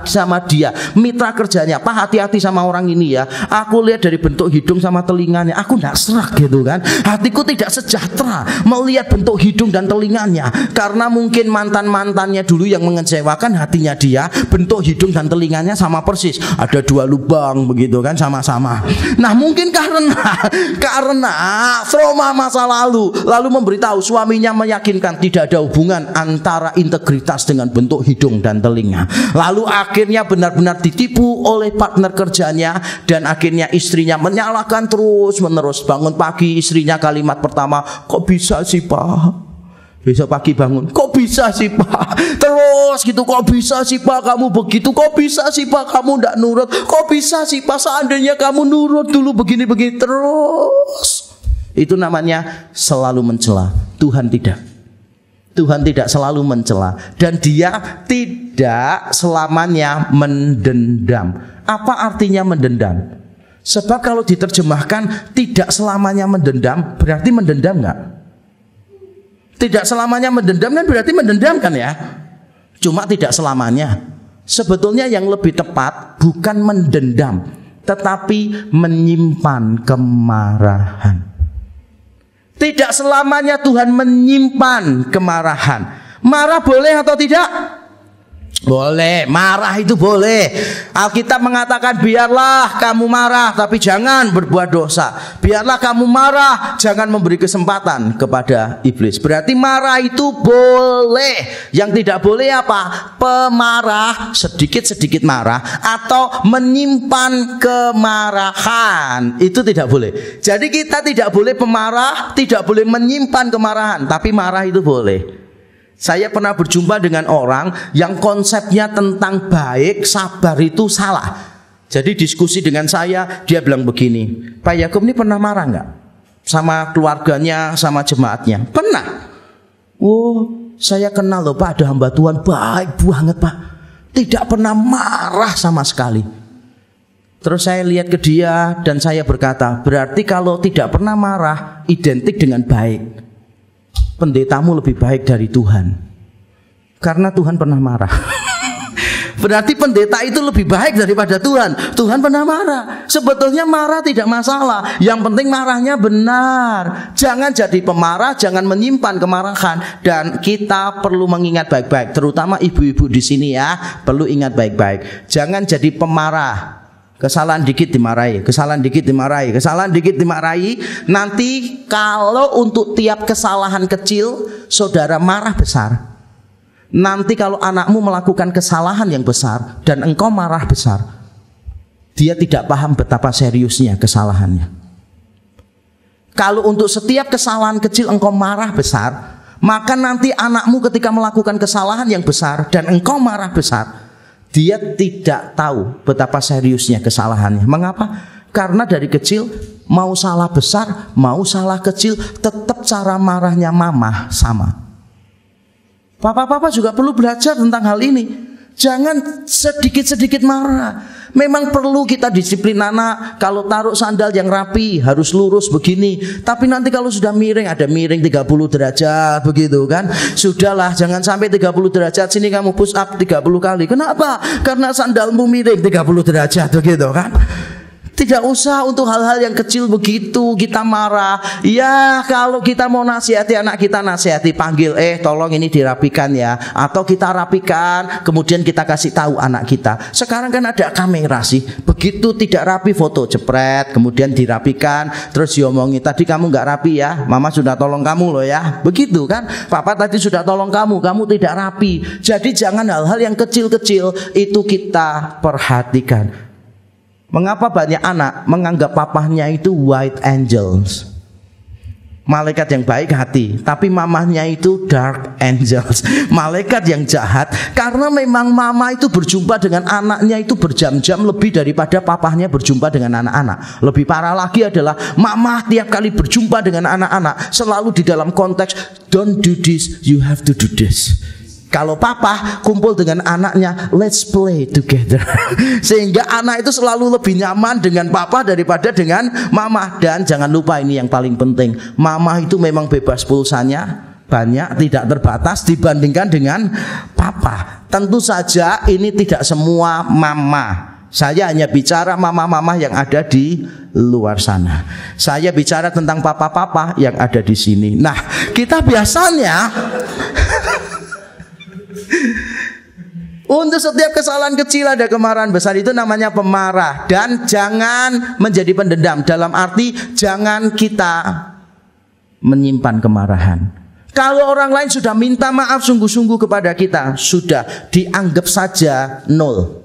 dia, mitra kerjanya, Pak hati-hati sama orang ini ya. Aku lihat dari bentuk hidung sama telinganya, aku enggak serak gitu kan. Hatiku tidak sejahtera melihat bentuk hidung dan telinganya, karena mungkin mantannya dulu yang mengecewakan hatinya dia, bentuk hidung dan telinganya sama persis, ada 2 lubang begitu kan, sama-sama. Nah mungkin karena trauma masa lalu memberitahu suaminya, meyakinkan tidak ada hubungan antara integritas dengan bentuk hidung dan telinga. Lalu akhirnya benar-benar ditipu oleh partner kerjanya, dan akhirnya istrinya menyalahkan terus menerus. Bangun pagi istrinya kalimat pertama, "Kok bisa sih Pak?" Besok pagi bangun, "Kok bisa sih Pak?" Terus gitu, "Kok bisa sih Pak kamu begitu? Kok bisa sih Pak kamu tidak nurut? Kok bisa sih Pak seandainya kamu nurut dulu begini-begini." Terus itu namanya selalu mencela. Tuhan tidak selalu mencela, dan Dia tidak selamanya mendendam. Apa artinya mendendam? Sebab kalau diterjemahkan tidak selamanya mendendam, berarti mendendam enggak? Tidak selamanya mendendam kan berarti mendendam kan ya? Cuma tidak selamanya. Sebetulnya yang lebih tepat bukan mendendam, tetapi menyimpan kemarahan. Tidak selamanya Tuhan menyimpan kemarahan. Marah boleh atau tidak? Boleh, marah itu boleh. Alkitab mengatakan biarlah kamu marah, tapi jangan berbuat dosa. Biarlah kamu marah, jangan memberi kesempatan kepada iblis. Berarti marah itu boleh. Yang tidak boleh apa? Pemarah, sedikit-sedikit marah, atau menyimpan kemarahan. Itu tidak boleh. Jadi kita tidak boleh pemarah, tidak boleh menyimpan kemarahan, tapi marah itu boleh. Saya pernah berjumpa dengan orang yang konsepnya tentang baik, sabar itu salah. Jadi diskusi dengan saya, dia bilang begini, "Pak Yakub ini pernah marah nggak sama keluarganya, sama jemaatnya?" "Pernah." "Oh, saya kenal loh Pak, ada hamba Tuhan baik banget Pak, tidak pernah marah sama sekali." Terus saya lihat ke dia dan saya berkata, berarti kalau tidak pernah marah identik dengan baik. Pendetamu lebih baik dari Tuhan, karena Tuhan pernah marah. Berarti pendeta itu lebih baik daripada Tuhan. Tuhan pernah marah. Sebetulnya marah tidak masalah. Yang penting marahnya benar. Jangan jadi pemarah, jangan menyimpan kemarahan. Dan kita perlu mengingat baik-baik, terutama ibu-ibu di sini ya, perlu ingat baik-baik. Jangan jadi pemarah. Kesalahan dikit dimarahi, kesalahan dikit dimarahi, kesalahan dikit dimarahi. Nanti kalau untuk tiap kesalahan kecil saudara marah besar, nanti kalau anakmu melakukan kesalahan yang besar dan engkau marah besar, dia tidak paham betapa seriusnya kesalahannya. Kalau untuk setiap kesalahan kecil engkau marah besar, maka nanti anakmu ketika melakukan kesalahan yang besar dan engkau marah besar, dia tidak tahu betapa seriusnya kesalahannya. Mengapa? Karena dari kecil, mau salah besar, mau salah kecil, tetap cara marahnya mama sama. Papa-papa juga perlu belajar tentang hal ini. Jangan sedikit-sedikit marah. Memang perlu kita disiplin anak. Kalau taruh sandal yang rapi harus lurus begini. Tapi nanti kalau sudah miring, ada miring 30 derajat begitu kan. Sudahlah, jangan sampai 30 derajat. Sini kamu push up 30 kali. Kenapa? Karena sandalmu miring 30 derajat begitu kan. Tidak usah untuk hal-hal yang kecil begitu kita marah. Ya kalau kita mau nasihati anak kita, nasihati, panggil, tolong ini dirapikan ya. Atau kita rapikan, kemudian kita kasih tahu anak kita. Sekarang kan ada kamera sih. Begitu tidak rapi, foto jepret, kemudian dirapikan. Terus diomongi, tadi kamu nggak rapi ya, mama sudah tolong kamu loh ya. Begitu kan, papa tadi sudah tolong kamu tidak rapi. Jadi jangan hal-hal yang kecil-kecil itu kita perhatikan. Mengapa banyak anak menganggap papahnya itu white angels, malaikat yang baik hati, tapi mamahnya itu dark angels, malaikat yang jahat. Karena memang mama itu berjumpa dengan anaknya itu berjam-jam lebih daripada papahnya berjumpa dengan anak-anak. Lebih parah lagi adalah mama tiap kali berjumpa dengan anak-anak selalu di dalam konteks don't do this, you have to do this. Kalau papa kumpul dengan anaknya, let's play together. Sehingga anak itu selalu lebih nyaman dengan papa daripada dengan mama. Dan jangan lupa ini yang paling penting, mama itu memang bebas pulsanya banyak, tidak terbatas dibandingkan dengan papa. Tentu saja ini tidak semua mama. Saya hanya bicara mama-mama yang ada di luar sana. Saya bicara tentang papa-papa yang ada di sini. Nah, kita biasanya untuk setiap kesalahan kecil ada kemarahan besar, itu namanya pemarah. Dan jangan menjadi pendendam, dalam arti jangan kita menyimpan kemarahan. Kalau orang lain sudah minta maaf sungguh-sungguh kepada kita, sudah dianggap saja nol.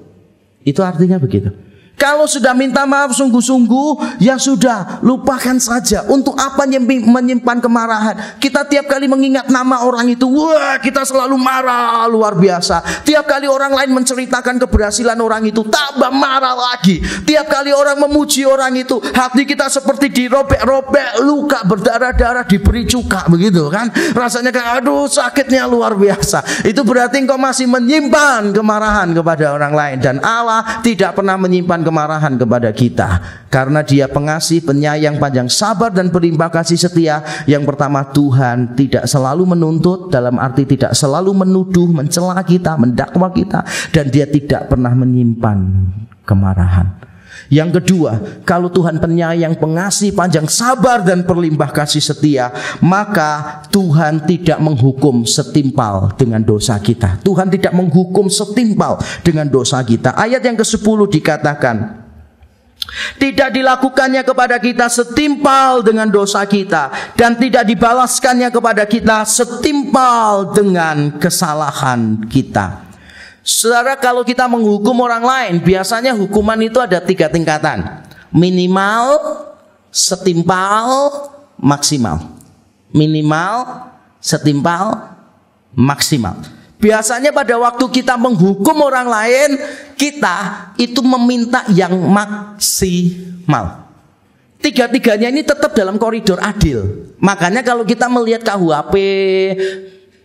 Itu artinya begitu. Kalau sudah minta maaf sungguh-sungguh, ya sudah, lupakan saja. Untuk apa menyimpan kemarahan? Kita tiap kali mengingat nama orang itu, wah, kita selalu marah luar biasa. Tiap kali orang lain menceritakan keberhasilan orang itu, tambah marah lagi. Tiap kali orang memuji orang itu, hati kita seperti dirobek-robek, luka berdarah-darah, diberi cuka, begitu kan? Rasanya kayak aduh sakitnya luar biasa. Itu berarti engkau masih menyimpan kemarahan kepada orang lain. Dan Allah tidak pernah menyimpan kemarahan kepada kita, karena Dia pengasih, penyayang, panjang sabar, dan berlimpah kasih setia. Yang pertama, Tuhan tidak selalu menuntut, dalam arti tidak selalu menuduh, mencela kita, mendakwa kita, dan Dia tidak pernah menyimpan kemarahan. Yang kedua, kalau Tuhan penyayang, pengasih, panjang sabar, dan berlimpah kasih setia, maka Tuhan tidak menghukum setimpal dengan dosa kita. Tuhan tidak menghukum setimpal dengan dosa kita. Ayat yang ke-10 dikatakan, tidak dilakukannya kepada kita setimpal dengan dosa kita, dan tidak dibalaskannya kepada kita setimpal dengan kesalahan kita. Saudara, kalau kita menghukum orang lain, biasanya hukuman itu ada 3 tingkatan. Minimal, setimpal, maksimal. Minimal, setimpal, maksimal. Biasanya pada waktu kita menghukum orang lain, kita itu meminta yang maksimal. Tiga-tiganya ini tetap dalam koridor adil. Makanya kalau kita melihat KUHP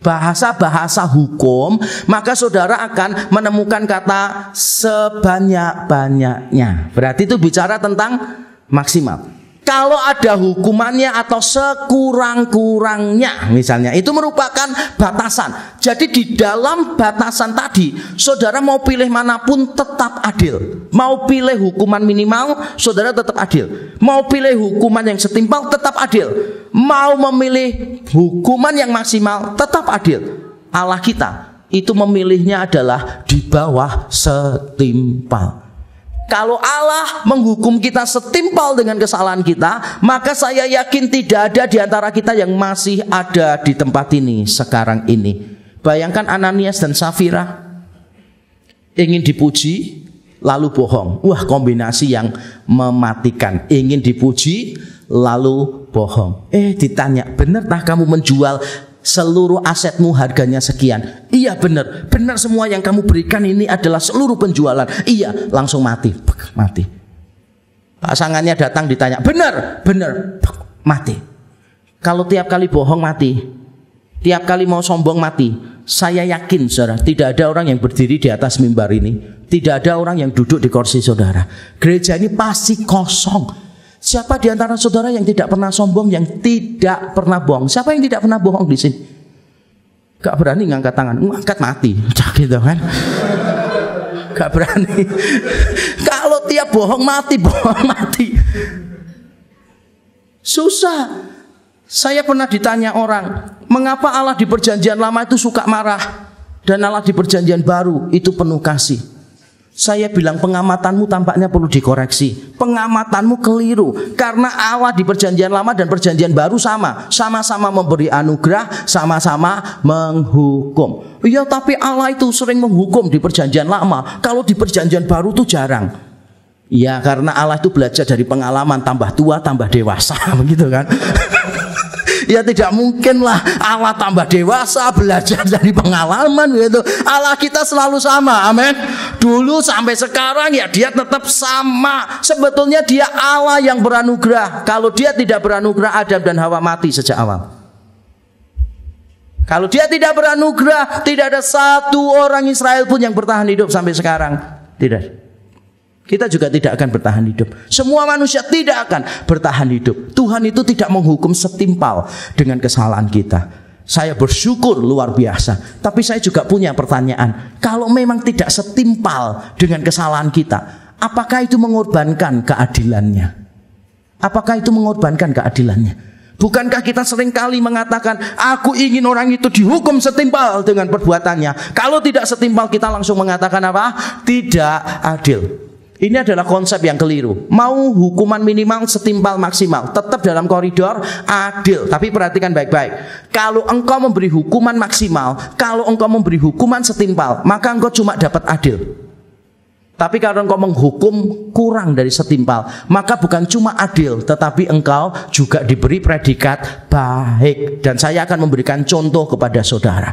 bahasa-bahasa hukum, maka saudara akan menemukan kata sebanyak-banyaknya. Berarti itu bicara tentang maksimal. Kalau ada hukumannya atau sekurang-kurangnya misalnya, itu merupakan batasan. Jadi di dalam batasan tadi, saudara mau pilih manapun tetap adil. Mau pilih hukuman minimal, saudara tetap adil. Mau pilih hukuman yang setimpal, tetap adil. Mau memilih hukuman yang maksimal, tetap adil. Allah kita itu memilihnya adalah di bawah setimpal. Kalau Allah menghukum kita setimpal dengan kesalahan kita, maka saya yakin tidak ada di antara kita yang masih ada di tempat ini sekarang ini. Bayangkan Ananias dan Safira ingin dipuji lalu bohong. Wah, kombinasi yang mematikan. Ingin dipuji lalu bohong. Ditanya, benarkah kamu menjual seluruh asetmu harganya sekian? Iya benar, benar semua yang kamu berikan ini adalah seluruh penjualan. Iya, langsung mati, mati. Pasangannya datang ditanya, benar, benar, mati. Kalau tiap kali bohong mati, tiap kali mau sombong mati. Saya yakin saudara, tidak ada orang yang berdiri di atas mimbar ini, tidak ada orang yang duduk di kursi saudara. Gereja ini pasti kosong. Siapa di antara saudara yang tidak pernah sombong, yang tidak pernah bohong? Siapa yang tidak pernah bohong di sini? Gak berani ngangkat tangan, ngangkat mati, gitu kan? Gak berani. Kalau tiap bohong mati, susah. Saya pernah ditanya orang, mengapa Allah di perjanjian lama itu suka marah dan Allah di perjanjian baru itu penuh kasih? Saya bilang, pengamatanmu tampaknya perlu dikoreksi. Pengamatanmu keliru. Karena Allah di perjanjian lama dan perjanjian baru sama-sama memberi anugerah, sama-sama menghukum. Iya, tapi Allah itu sering menghukum di perjanjian lama. Kalau di perjanjian baru itu jarang. Ya, karena Allah itu belajar dari pengalaman, tambah tua tambah dewasa, begitu kan? Ya tidak mungkin lah Allah tambah dewasa belajar dari pengalaman gitu. Allah kita selalu sama, amin. Dulu sampai sekarang ya dia tetap sama. Sebetulnya dia Allah yang beranugerah. Kalau dia tidak beranugerah, Adam dan Hawa mati sejak awal. Kalau dia tidak beranugerah, tidak ada satu orang Israel pun yang bertahan hidup sampai sekarang. Tidak. Kita juga tidak akan bertahan hidup. Semua manusia tidak akan bertahan hidup. Tuhan itu tidak menghukum setimpal dengan kesalahan kita. Saya bersyukur luar biasa. Tapi saya juga punya pertanyaan. Kalau memang tidak setimpal dengan kesalahan kita, apakah itu mengorbankan keadilannya? Apakah itu mengorbankan keadilannya? Bukankah kita seringkali mengatakan, aku ingin orang itu dihukum setimpal dengan perbuatannya. Kalau tidak setimpal, kita langsung mengatakan apa? Tidak adil. Ini adalah konsep yang keliru. Mau hukuman minimal setimpal maksimal, tetap dalam koridor adil. Tapi perhatikan baik-baik. Kalau engkau memberi hukuman maksimal, kalau engkau memberi hukuman setimpal, maka engkau cuma dapat adil. Tapi kalau engkau menghukum kurang dari setimpal, maka bukan cuma adil, tetapi engkau juga diberi predikat baik. Dan saya akan memberikan contoh kepada saudara.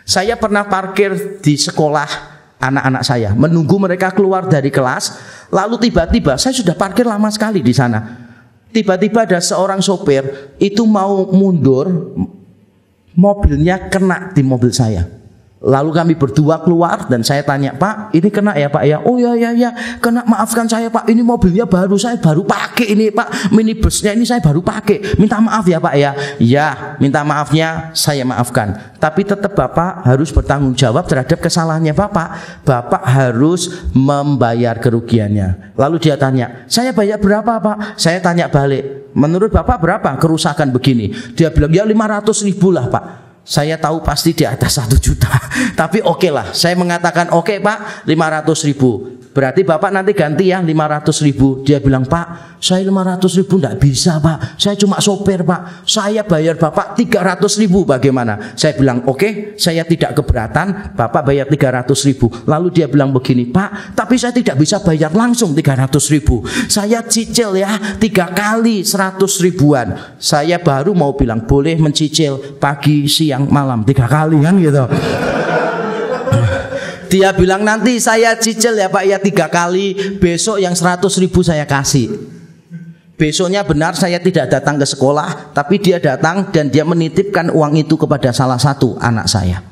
Saya pernah parkir di sekolah anak-anak saya, menunggu mereka keluar dari kelas. Lalu tiba-tiba, saya sudah parkir lama sekali di sana. Tiba-tiba ada seorang sopir itu mau mundur, mobilnya kena di mobil saya. Lalu kami berdua keluar dan saya tanya, Pak, ini kena ya Pak ya? Oh ya, kena, maafkan saya Pak, ini mobilnya baru, saya baru pakai ini Pak, minibusnya ini saya baru pakai, minta maaf ya Pak ya. Ya, minta maafnya saya maafkan, tapi tetap Bapak harus bertanggung jawab terhadap kesalahannya Bapak. Bapak harus membayar kerugiannya. Lalu dia tanya, saya bayar berapa Pak? Saya tanya balik, menurut Bapak berapa kerusakan begini? Dia bilang, ya 500.000 lah Pak. Saya tahu pasti di atas 1 juta. Tapi oke lah, saya mengatakan oke Pak, 500.000. Berarti Bapak nanti ganti ya 500.000. Dia bilang, Pak, saya 500.000 tidak bisa Pak, saya cuma sopir Pak, saya bayar Bapak 300.000 bagaimana? Saya bilang oke, saya tidak keberatan, Bapak bayar 300.000. Lalu dia bilang begini, Pak, tapi saya tidak bisa bayar langsung 300.000, saya cicil ya 3 kali 100 ribuan. Saya baru mau bilang boleh mencicil pagi, siang, malam 3 kali kan gitu. Dia bilang nanti saya cicil ya Pak ya 3 kali, besok yang 100.000 saya kasih. Besoknya benar saya tidak datang ke sekolah, tapi dia datang dan dia menitipkan uang itu kepada salah satu anak saya.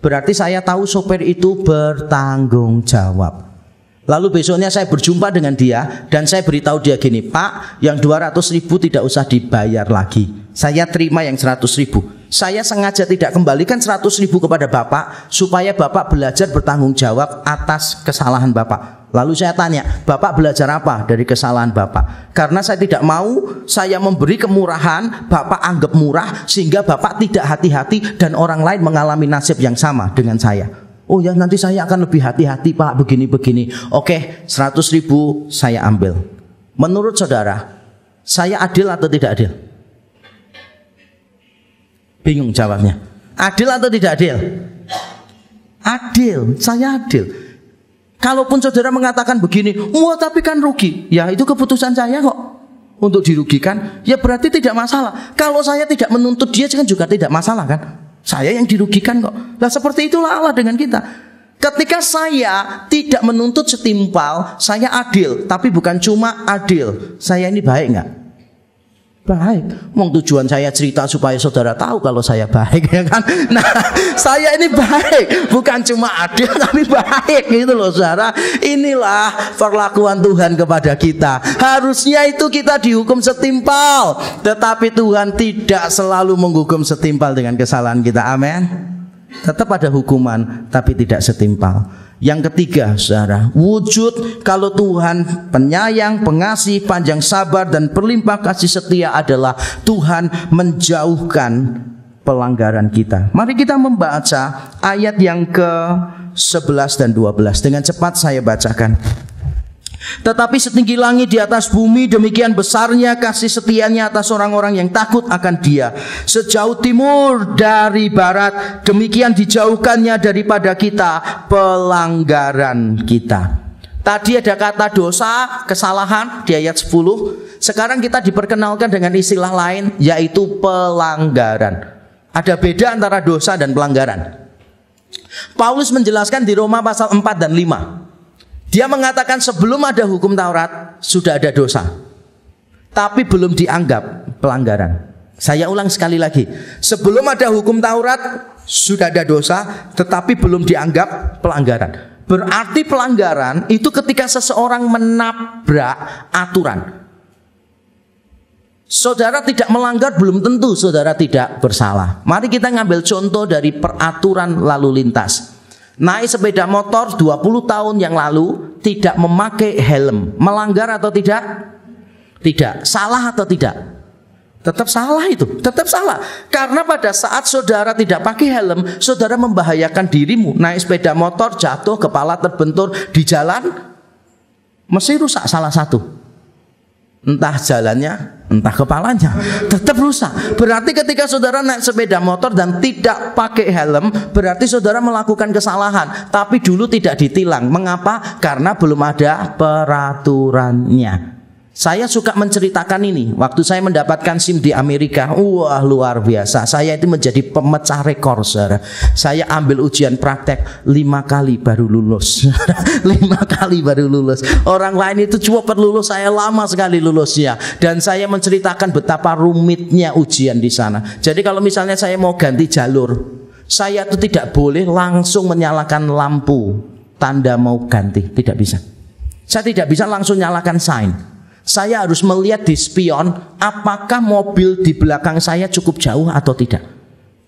Berarti saya tahu sopir itu bertanggung jawab. Lalu besoknya saya berjumpa dengan dia dan saya beritahu dia gini, Pak, yang 200.000 tidak usah dibayar lagi. Saya terima yang 100.000. Saya sengaja tidak kembalikan 100.000 kepada Bapak supaya Bapak belajar bertanggung jawab atas kesalahan Bapak. Lalu saya tanya, Bapak belajar apa dari kesalahan Bapak? Karena saya tidak mau saya memberi kemurahan, Bapak anggap murah sehingga Bapak tidak hati-hati dan orang lain mengalami nasib yang sama dengan saya. Oh ya, nanti saya akan lebih hati-hati Pak, begini-begini. Oke, 100.000 saya ambil. Menurut saudara, saya adil atau tidak adil? Bingung jawabnya. Adil atau tidak adil? Adil, saya adil. Kalaupun saudara mengatakan begini, wah tapi kan rugi. Ya itu keputusan saya kok untuk dirugikan. Ya berarti tidak masalah. Kalau saya tidak menuntut dia kan juga tidak masalah kan. Saya yang dirugikan kok. Nah seperti itulah Allah dengan kita. Ketika saya tidak menuntut setimpal, saya adil. Tapi bukan cuma adil, saya ini baik nggak? Baik. Mau tujuan saya cerita supaya saudara tahu kalau saya baik, ya kan? Nah, saya ini baik, bukan cuma adil tapi baik gitu loh, saudara. Inilah perlakuan Tuhan kepada kita. Harusnya itu kita dihukum setimpal, tetapi Tuhan tidak selalu menghukum setimpal dengan kesalahan kita. Amin. Tetap ada hukuman, tapi tidak setimpal. Yang ketiga, saudara, wujud kalau Tuhan penyayang, pengasih, panjang sabar, dan berlimpah kasih setia adalah Tuhan menjauhkan pelanggaran kita. Mari kita membaca ayat yang ke-11 dan 12. Dengan cepat saya bacakan. Tetapi setinggi langit di atas bumi, demikian besarnya kasih setianya atas orang-orang yang takut akan Dia. Sejauh timur dari barat, demikian dijauhkannya daripada kita pelanggaran kita. Tadi ada kata dosa, kesalahan di ayat 10. Sekarang kita diperkenalkan dengan istilah lain, yaitu pelanggaran. Ada beda antara dosa dan pelanggaran. Paulus menjelaskan di Roma pasal 4 dan 5. Dia mengatakan sebelum ada hukum Taurat sudah ada dosa, tapi belum dianggap pelanggaran. Saya ulang sekali lagi. Sebelum ada hukum Taurat sudah ada dosa, tetapi belum dianggap pelanggaran. Berarti pelanggaran itu ketika seseorang menabrak aturan. Saudara tidak melanggar belum tentu saudara tidak bersalah. Mari kita ngambil contoh dari peraturan lalu lintas. Naik sepeda motor 20 tahun yang lalu tidak memakai helm, melanggar atau tidak? Tidak. Salah atau tidak? Tetap salah itu, tetap salah. Karena pada saat saudara tidak pakai helm, saudara membahayakan dirimu. Naik sepeda motor jatuh, kepala terbentur di jalan, mesti rusak salah satu. Entah jalannya, entah kepalanya, tetap rusak. Berarti ketika saudara naik sepeda motor dan tidak pakai helm, berarti saudara melakukan kesalahan. Tapi dulu tidak ditilang. Mengapa? Karena belum ada peraturannya. Saya suka menceritakan ini. Waktu saya mendapatkan SIM di Amerika, wah luar biasa. Saya itu menjadi pemecah rekor, saudara. Saya ambil ujian praktek 5 kali baru lulus. 5 kali baru lulus. Orang lain itu cuma perlu lulus, saya lama sekali lulusnya. Dan saya menceritakan betapa rumitnya ujian di sana. Jadi kalau misalnya saya mau ganti jalur, saya itu tidak boleh langsung menyalakan lampu tanda mau ganti. Tidak bisa. Saya tidak bisa langsung nyalakan sign. Saya harus melihat di spion apakah mobil di belakang saya cukup jauh atau tidak.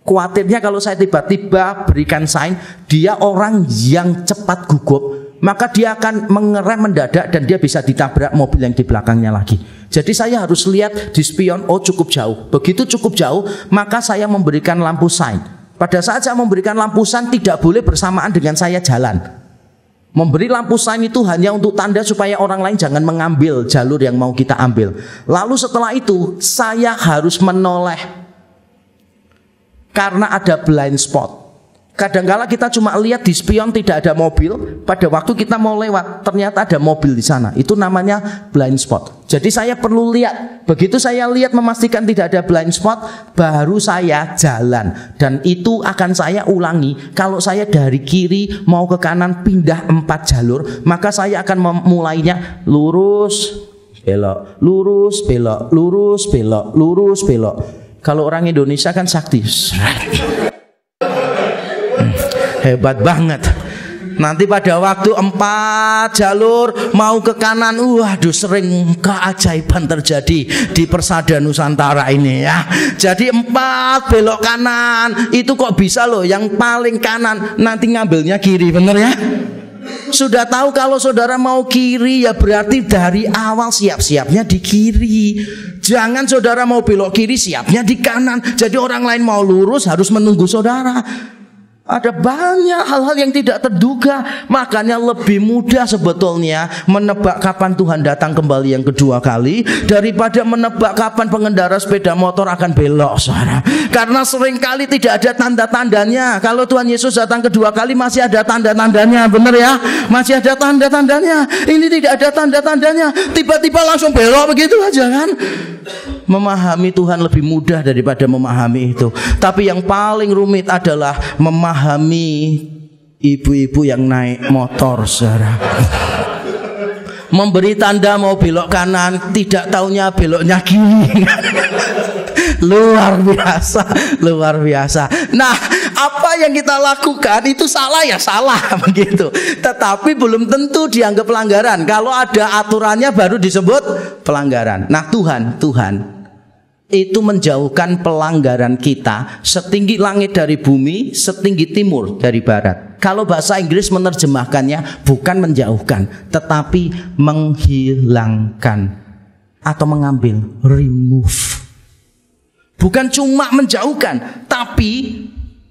Khawatirnya kalau saya tiba-tiba berikan sign, dia orang yang cepat gugup, maka dia akan mengerem mendadak dan dia bisa ditabrak mobil yang di belakangnya lagi. Jadi saya harus lihat di spion, oh cukup jauh. Begitu cukup jauh, maka saya memberikan lampu sign. Pada saat saya memberikan lampu sign tidak boleh bersamaan dengan saya jalan. Memberi lampu sign itu hanya untuk tanda supaya orang lain jangan mengambil jalur yang mau kita ambil. Lalu setelah itu saya harus menoleh karena ada blind spot. Kadang-kala kita cuma lihat di spion tidak ada mobil, pada waktu kita mau lewat ternyata ada mobil di sana. Itu namanya blind spot. Jadi saya perlu lihat. Begitu saya lihat memastikan tidak ada blind spot, baru saya jalan. Dan itu akan saya ulangi. Kalau saya dari kiri mau ke kanan pindah 4 jalur, maka saya akan memulainya lurus, belok, lurus, belok, lurus, belok, lurus, belok. Kalau orang Indonesia kan sakti. Hebat banget. Nanti pada waktu 4 jalur mau ke kanan, waduh sering keajaiban terjadi di Persada Nusantara ini ya. Jadi 4 belok kanan, itu kok bisa loh yang paling kanan nanti ngambilnya kiri, bener ya? Sudah tahu kalau saudara mau kiri ya berarti dari awal siap-siapnya di kiri. Jangan saudara mau belok kiri siapnya di kanan. Jadi orang lain mau lurus harus menunggu saudara. Ada banyak hal-hal yang tidak terduga. Makanya lebih mudah sebetulnya menebak kapan Tuhan datang kembali yang kedua kali daripada menebak kapan pengendara sepeda motor akan belok, saudara. Karena seringkali tidak ada tanda-tandanya. Kalau Tuhan Yesus datang kedua kali masih ada tanda-tandanya, benar ya? Masih ada tanda-tandanya. Ini tidak ada tanda-tandanya, tiba-tiba langsung belok begitu aja kan? Memahami Tuhan lebih mudah daripada memahami itu. Tapi yang paling rumit adalah memahami ibu-ibu yang naik motor, saudara. Memberi tanda mau belok kanan, tidak taunya beloknya kiri. Luar biasa, luar biasa. Nah, apa yang kita lakukan itu salah ya salah begitu. Tetapi belum tentu dianggap pelanggaran. Kalau ada aturannya baru disebut pelanggaran. Nah, Tuhan itu menjauhkan pelanggaran kita setinggi langit dari bumi, setinggi timur dari barat. Kalau bahasa Inggris menerjemahkannya bukan menjauhkan, tetapi menghilangkan atau mengambil, remove. Bukan cuma menjauhkan, tapi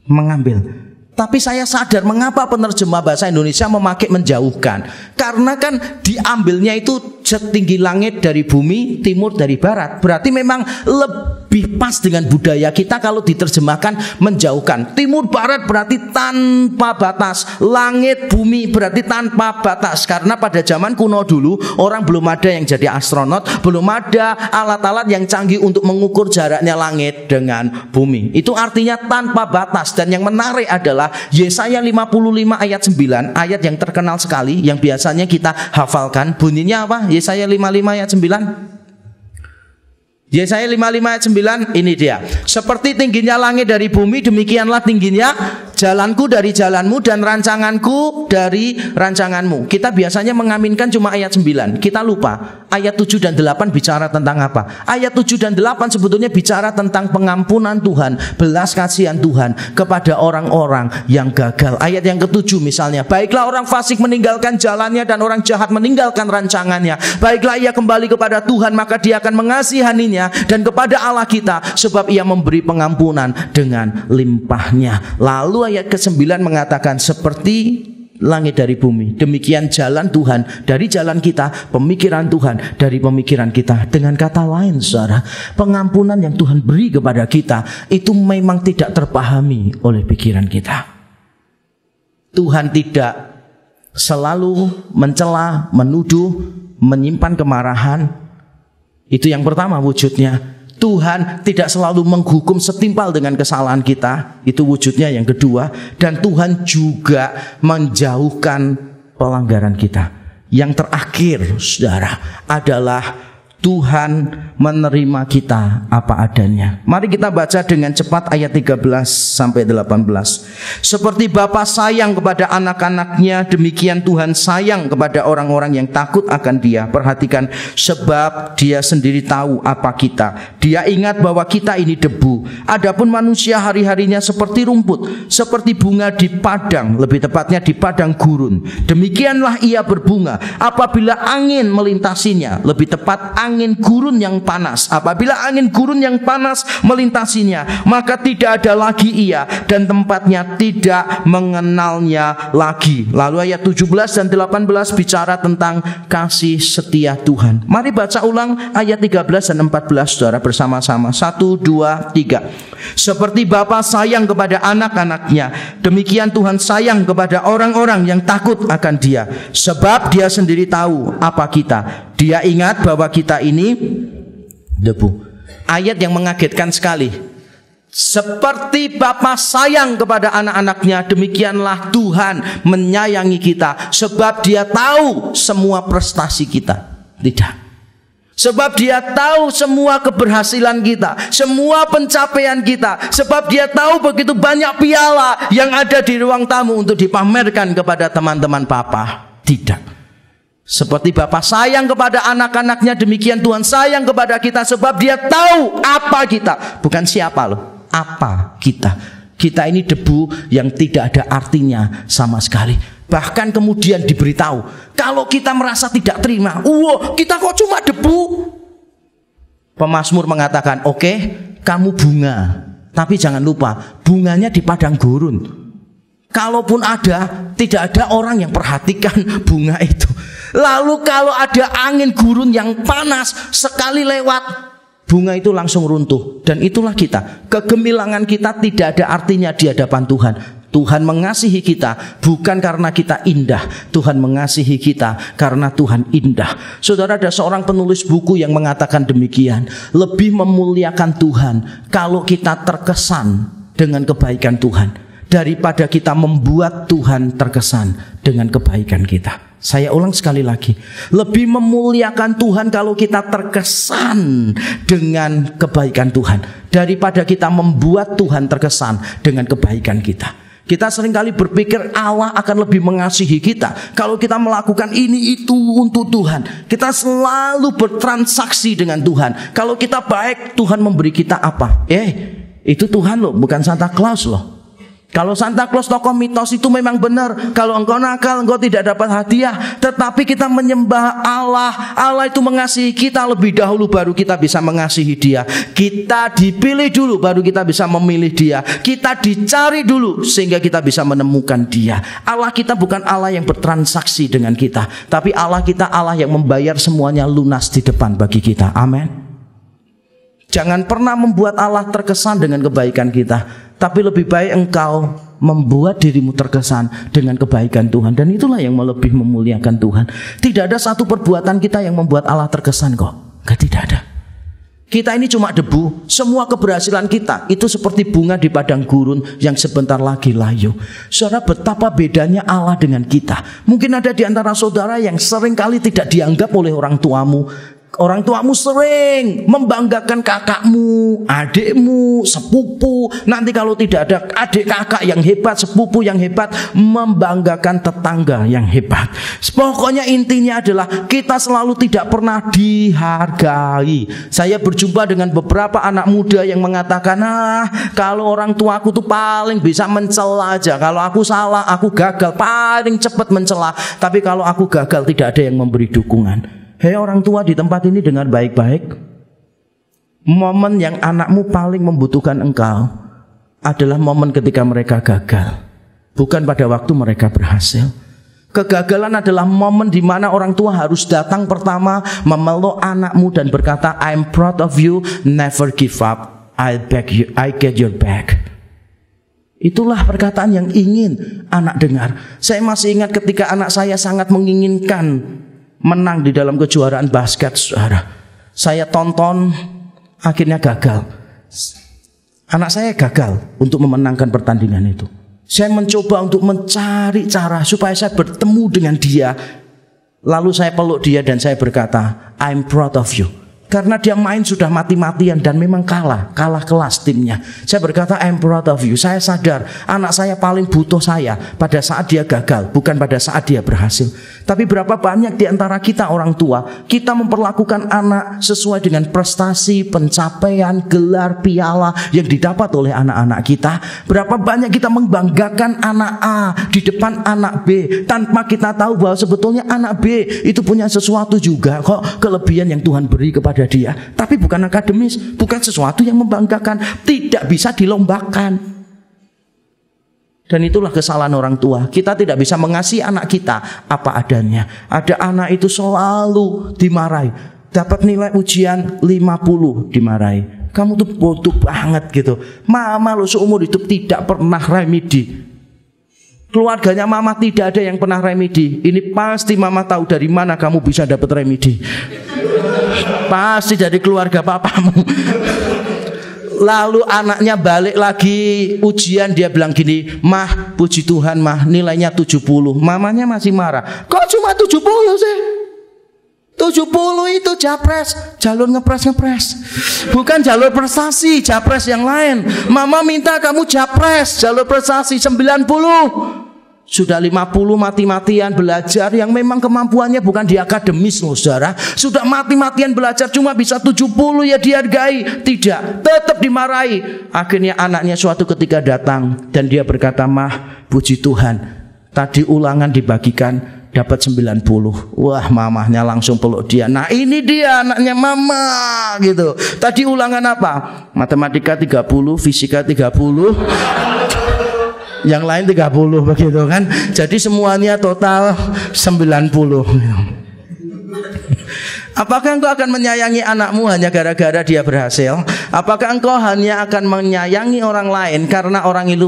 mengambil. Tapi saya sadar mengapa penerjemah bahasa Indonesia memakai menjauhkan. Karena kan diambilnya itu setinggi langit dari bumi, timur dari barat. Berarti memang lebih pas dengan budaya kita kalau diterjemahkan menjauhkan. Timur barat berarti tanpa batas, langit bumi berarti tanpa batas. Karena pada zaman kuno dulu orang belum ada yang jadi astronot, belum ada alat-alat yang canggih untuk mengukur jaraknya langit dengan bumi. Itu artinya tanpa batas. Dan yang menarik adalah Yesaya 55 ayat 9, ayat yang terkenal sekali yang biasanya kita hafalkan. Bunyinya apa? Yesaya 55 ayat 9. Yesaya 55 ayat 9, ini dia. Seperti tingginya langit dari bumi, demikianlah tingginya jalanku dari jalanmu dan rancanganku dari rancanganmu. Kita biasanya mengaminkan cuma ayat 9. Kita lupa ayat 7 dan 8 bicara tentang apa? Ayat 7 dan 8 sebetulnya bicara tentang pengampunan Tuhan, belas kasihan Tuhan kepada orang-orang yang gagal. Ayat yang ke-7 misalnya, baiklah orang fasik meninggalkan jalannya dan orang jahat meninggalkan rancangannya. Baiklah ia kembali kepada Tuhan, maka dia akan mengasihaninya, dan kepada Allah kita, sebab ia memberi pengampunan dengan limpahnya. Lalu ayat ke-9 mengatakan seperti langit dari bumi, demikian jalan Tuhan dari jalan kita, pemikiran Tuhan dari pemikiran kita. Dengan kata lain, saudara, pengampunan yang Tuhan beri kepada kita itu memang tidak terpahami oleh pikiran kita. Tuhan tidak selalu mencela, menuduh, menyimpan kemarahan. Itu yang pertama wujudnya. Tuhan tidak selalu menghukum setimpal dengan kesalahan kita. Itu wujudnya yang kedua. Dan Tuhan juga menjauhkan pelanggaran kita. Yang terakhir, saudara, adalah Tuhan menerima kita apa adanya. Mari kita baca dengan cepat ayat 13 sampai 18. Seperti Bapa sayang kepada anak-anaknya, demikian Tuhan sayang kepada orang-orang yang takut akan Dia. Perhatikan, sebab Dia sendiri tahu apa kita. Dia ingat bahwa kita ini debu. Adapun manusia hari-harinya seperti rumput, seperti bunga di padang, lebih tepatnya di padang gurun. Demikianlah ia berbunga apabila angin melintasinya, lebih tepat angin gurun yang panas. Apabila angin gurun yang panas melintasinya, maka tidak ada lagi ia, dan tempatnya tidak mengenalnya lagi. Lalu ayat 17 dan 18 bicara tentang kasih setia Tuhan. Mari baca ulang ayat 13 dan 14 saudara bersama-sama. 1, 2, 3. Seperti Bapa sayang kepada anak-anaknya, demikian Tuhan sayang kepada orang-orang yang takut akan Dia. Sebab Dia sendiri tahu apa kita. Dia ingat bahwa kita ini debu. Ayat yang mengagetkan sekali. Seperti Bapa sayang kepada anak-anaknya, demikianlah Tuhan menyayangi kita. Sebab Dia tahu semua prestasi kita. Tidak. Sebab dia tahu semua keberhasilan kita, semua pencapaian kita. Sebab dia tahu begitu banyak piala yang ada di ruang tamu untuk dipamerkan kepada teman-teman papa. Tidak. Seperti Bapa sayang kepada anak-anaknya, demikian Tuhan sayang kepada kita. Sebab dia tahu apa kita. Bukan siapa loh, apa kita. Kita ini debu yang tidak ada artinya sama sekali. Bahkan kemudian diberitahu, kalau kita merasa tidak terima, kita kok cuma debu. Pemazmur mengatakan, oke, kamu bunga, tapi jangan lupa bunganya di padang gurun. Kalaupun ada, tidak ada orang yang perhatikan bunga itu. Lalu kalau ada angin gurun yang panas sekali lewat, bunga itu langsung runtuh. Dan itulah kita. Kegemilangan kita tidak ada artinya di hadapan Tuhan. Tuhan mengasihi kita bukan karena kita indah. Tuhan mengasihi kita karena Tuhan indah. Saudara, ada seorang penulis buku yang mengatakan demikian. Lebih memuliakan Tuhan kalau kita terkesan dengan kebaikan Tuhan daripada kita membuat Tuhan terkesan dengan kebaikan kita. Saya ulang sekali lagi. Lebih memuliakan Tuhan kalau kita terkesan dengan kebaikan Tuhan daripada kita membuat Tuhan terkesan dengan kebaikan kita. Kita seringkali berpikir Allah akan lebih mengasihi kita kalau kita melakukan ini itu untuk Tuhan. Kita selalu bertransaksi dengan Tuhan. Kalau kita baik, Tuhan memberi kita apa? Itu Tuhan loh, bukan Santa Claus loh. Kalau Santa Claus tokoh mitos itu memang benar. Kalau engkau nakal, engkau tidak dapat hadiah. Tetapi kita menyembah Allah. Allah itu mengasihi kita lebih dahulu baru kita bisa mengasihi dia. Kita dipilih dulu baru kita bisa memilih dia. Kita dicari dulu sehingga kita bisa menemukan dia. Allah kita bukan Allah yang bertransaksi dengan kita, tapi Allah kita Allah yang membayar semuanya lunas di depan bagi kita. Amin. Jangan pernah membuat Allah terkesan dengan kebaikan kita, tapi lebih baik engkau membuat dirimu terkesan dengan kebaikan Tuhan. Dan itulah yang lebih memuliakan Tuhan. Tidak ada satu perbuatan kita yang membuat Allah terkesan kok. Tidak ada. Kita ini cuma debu. Semua keberhasilan kita itu seperti bunga di padang gurun yang sebentar lagi layu. Saudara, betapa bedanya Allah dengan kita. Mungkin ada di antara saudara yang seringkali tidak dianggap oleh orang tuamu. Orang tuamu sering membanggakan kakakmu, adikmu, sepupu. Nanti kalau tidak ada adik kakak yang hebat, sepupu yang hebat, membanggakan tetangga yang hebat. Pokoknya intinya adalah kita selalu tidak pernah dihargai. Saya berjumpa dengan beberapa anak muda yang mengatakan, kalau orang tuaku tuh paling bisa mencela aja. Kalau aku salah, aku gagal, paling cepat mencela. Tapi kalau aku gagal tidak ada yang memberi dukungan. Hei orang tua di tempat ini, dengar baik-baik. Momen yang anakmu paling membutuhkan engkau adalah momen ketika mereka gagal, bukan pada waktu mereka berhasil. Kegagalan adalah momen di mana orang tua harus datang pertama, memeluk anakmu dan berkata, I'm proud of you, never give up, I get your back. Itulah perkataan yang ingin anak dengar. Saya masih ingat ketika anak saya sangat menginginkan menang di dalam kejuaraan basket, saudara. Saya tonton, akhirnya gagal. Anak saya gagal untuk memenangkan pertandingan itu. Saya mencoba untuk mencari cara supaya saya bertemu dengan dia. Lalu saya peluk dia dan saya berkata, I'm proud of you. Karena dia main sudah mati-matian dan memang kalah kelas timnya. Saya berkata, I'm proud of you. Saya sadar anak saya paling butuh saya pada saat dia gagal, bukan pada saat dia berhasil. Tapi berapa banyak di antara kita orang tua, kita memperlakukan anak sesuai dengan prestasi, pencapaian, gelar, piala yang didapat oleh anak-anak kita. Berapa banyak kita membanggakan anak A di depan anak B, tanpa kita tahu bahwa sebetulnya anak B itu punya sesuatu juga kok, kelebihan yang Tuhan beri kepada dia, tapi bukan akademis, bukan sesuatu yang membanggakan, tidak bisa dilombakan. Dan itulah kesalahan orang tua. Kita tidak bisa mengasihi anak kita apa adanya. Ada anak itu selalu dimarahi, dapat nilai ujian 50 dimarahi. Kamu tuh bodoh banget gitu. Mama lo seumur hidup tidak pernah remedi. Keluarganya mama tidak ada yang pernah remedi. Ini pasti mama tahu dari mana kamu bisa dapat remedi. Pasti dari keluarga papamu. Lalu anaknya balik lagi ujian, dia bilang gini, mah puji Tuhan mah nilainya 70. Mamanya masih marah, kok cuma 70 sih? 70 itu japres, jalur ngepres. Bukan jalur prestasi, japres yang lain. Mama minta kamu japres, jalur prestasi 90. Sudah 50 mati-matian belajar yang memang kemampuannya bukan di akademis loh saudara. Sudah mati-matian belajar cuma bisa 70 ya dihargai. Tidak, tetap dimarahi. Akhirnya anaknya suatu ketika datang dan dia berkata, "Mah, puji Tuhan, tadi ulangan dibagikan dapat 90. Wah, mamahnya langsung peluk dia. Nah, ini dia anaknya mama gitu. Tadi ulangan apa? Matematika 30, fisika 30. Yang lain 30 begitu kan. Jadi semuanya total 90. Apakah engkau akan menyayangi anakmu hanya gara-gara dia berhasil? Apakah engkau hanya akan menyayangi orang lain karena orang itu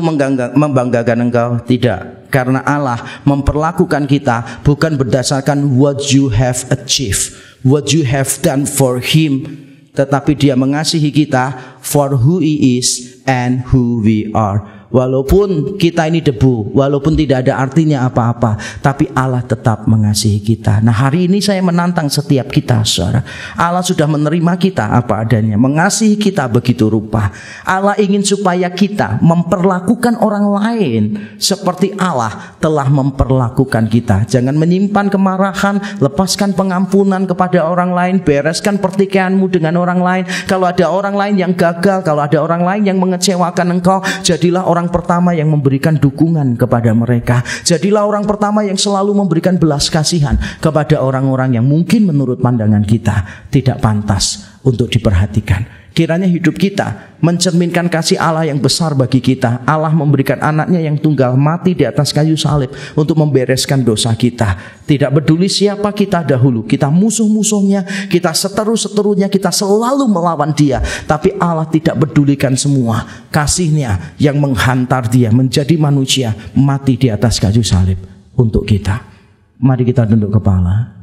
membanggakan engkau? Tidak. Karena Allah memperlakukan kita bukan berdasarkan what you have achieved, what you have done for Him, tetapi Dia mengasihi kita for who He is and who we are. Walaupun kita ini debu, walaupun tidak ada artinya apa-apa, tapi Allah tetap mengasihi kita. Nah, hari ini saya menantang setiap kita, saudara. Allah sudah menerima kita apa adanya, mengasihi kita begitu rupa. Allah ingin supaya kita memperlakukan orang lain seperti Allah telah memperlakukan kita. Jangan menyimpan kemarahan, lepaskan pengampunan kepada orang lain, bereskan pertikaianmu dengan orang lain. Kalau ada orang lain yang gagal, kalau ada orang lain yang mengecewakan engkau, jadilah orang pertama yang memberikan dukungan kepada mereka. Jadilah orang pertama yang selalu memberikan belas kasihan kepada orang-orang yang mungkin menurut pandangan kita tidak pantas untuk diperhatikan. Kiranya hidup kita mencerminkan kasih Allah yang besar bagi kita. Allah memberikan anaknya yang tunggal mati di atas kayu salib untuk membereskan dosa kita. Tidak peduli siapa kita dahulu, kita musuh-musuhnya, kita seteru-seterunya, kita selalu melawan dia. Tapi Allah tidak pedulikan semua. Kasihnya yang menghantar dia menjadi manusia, mati di atas kayu salib untuk kita. Mari kita tunduk kepala.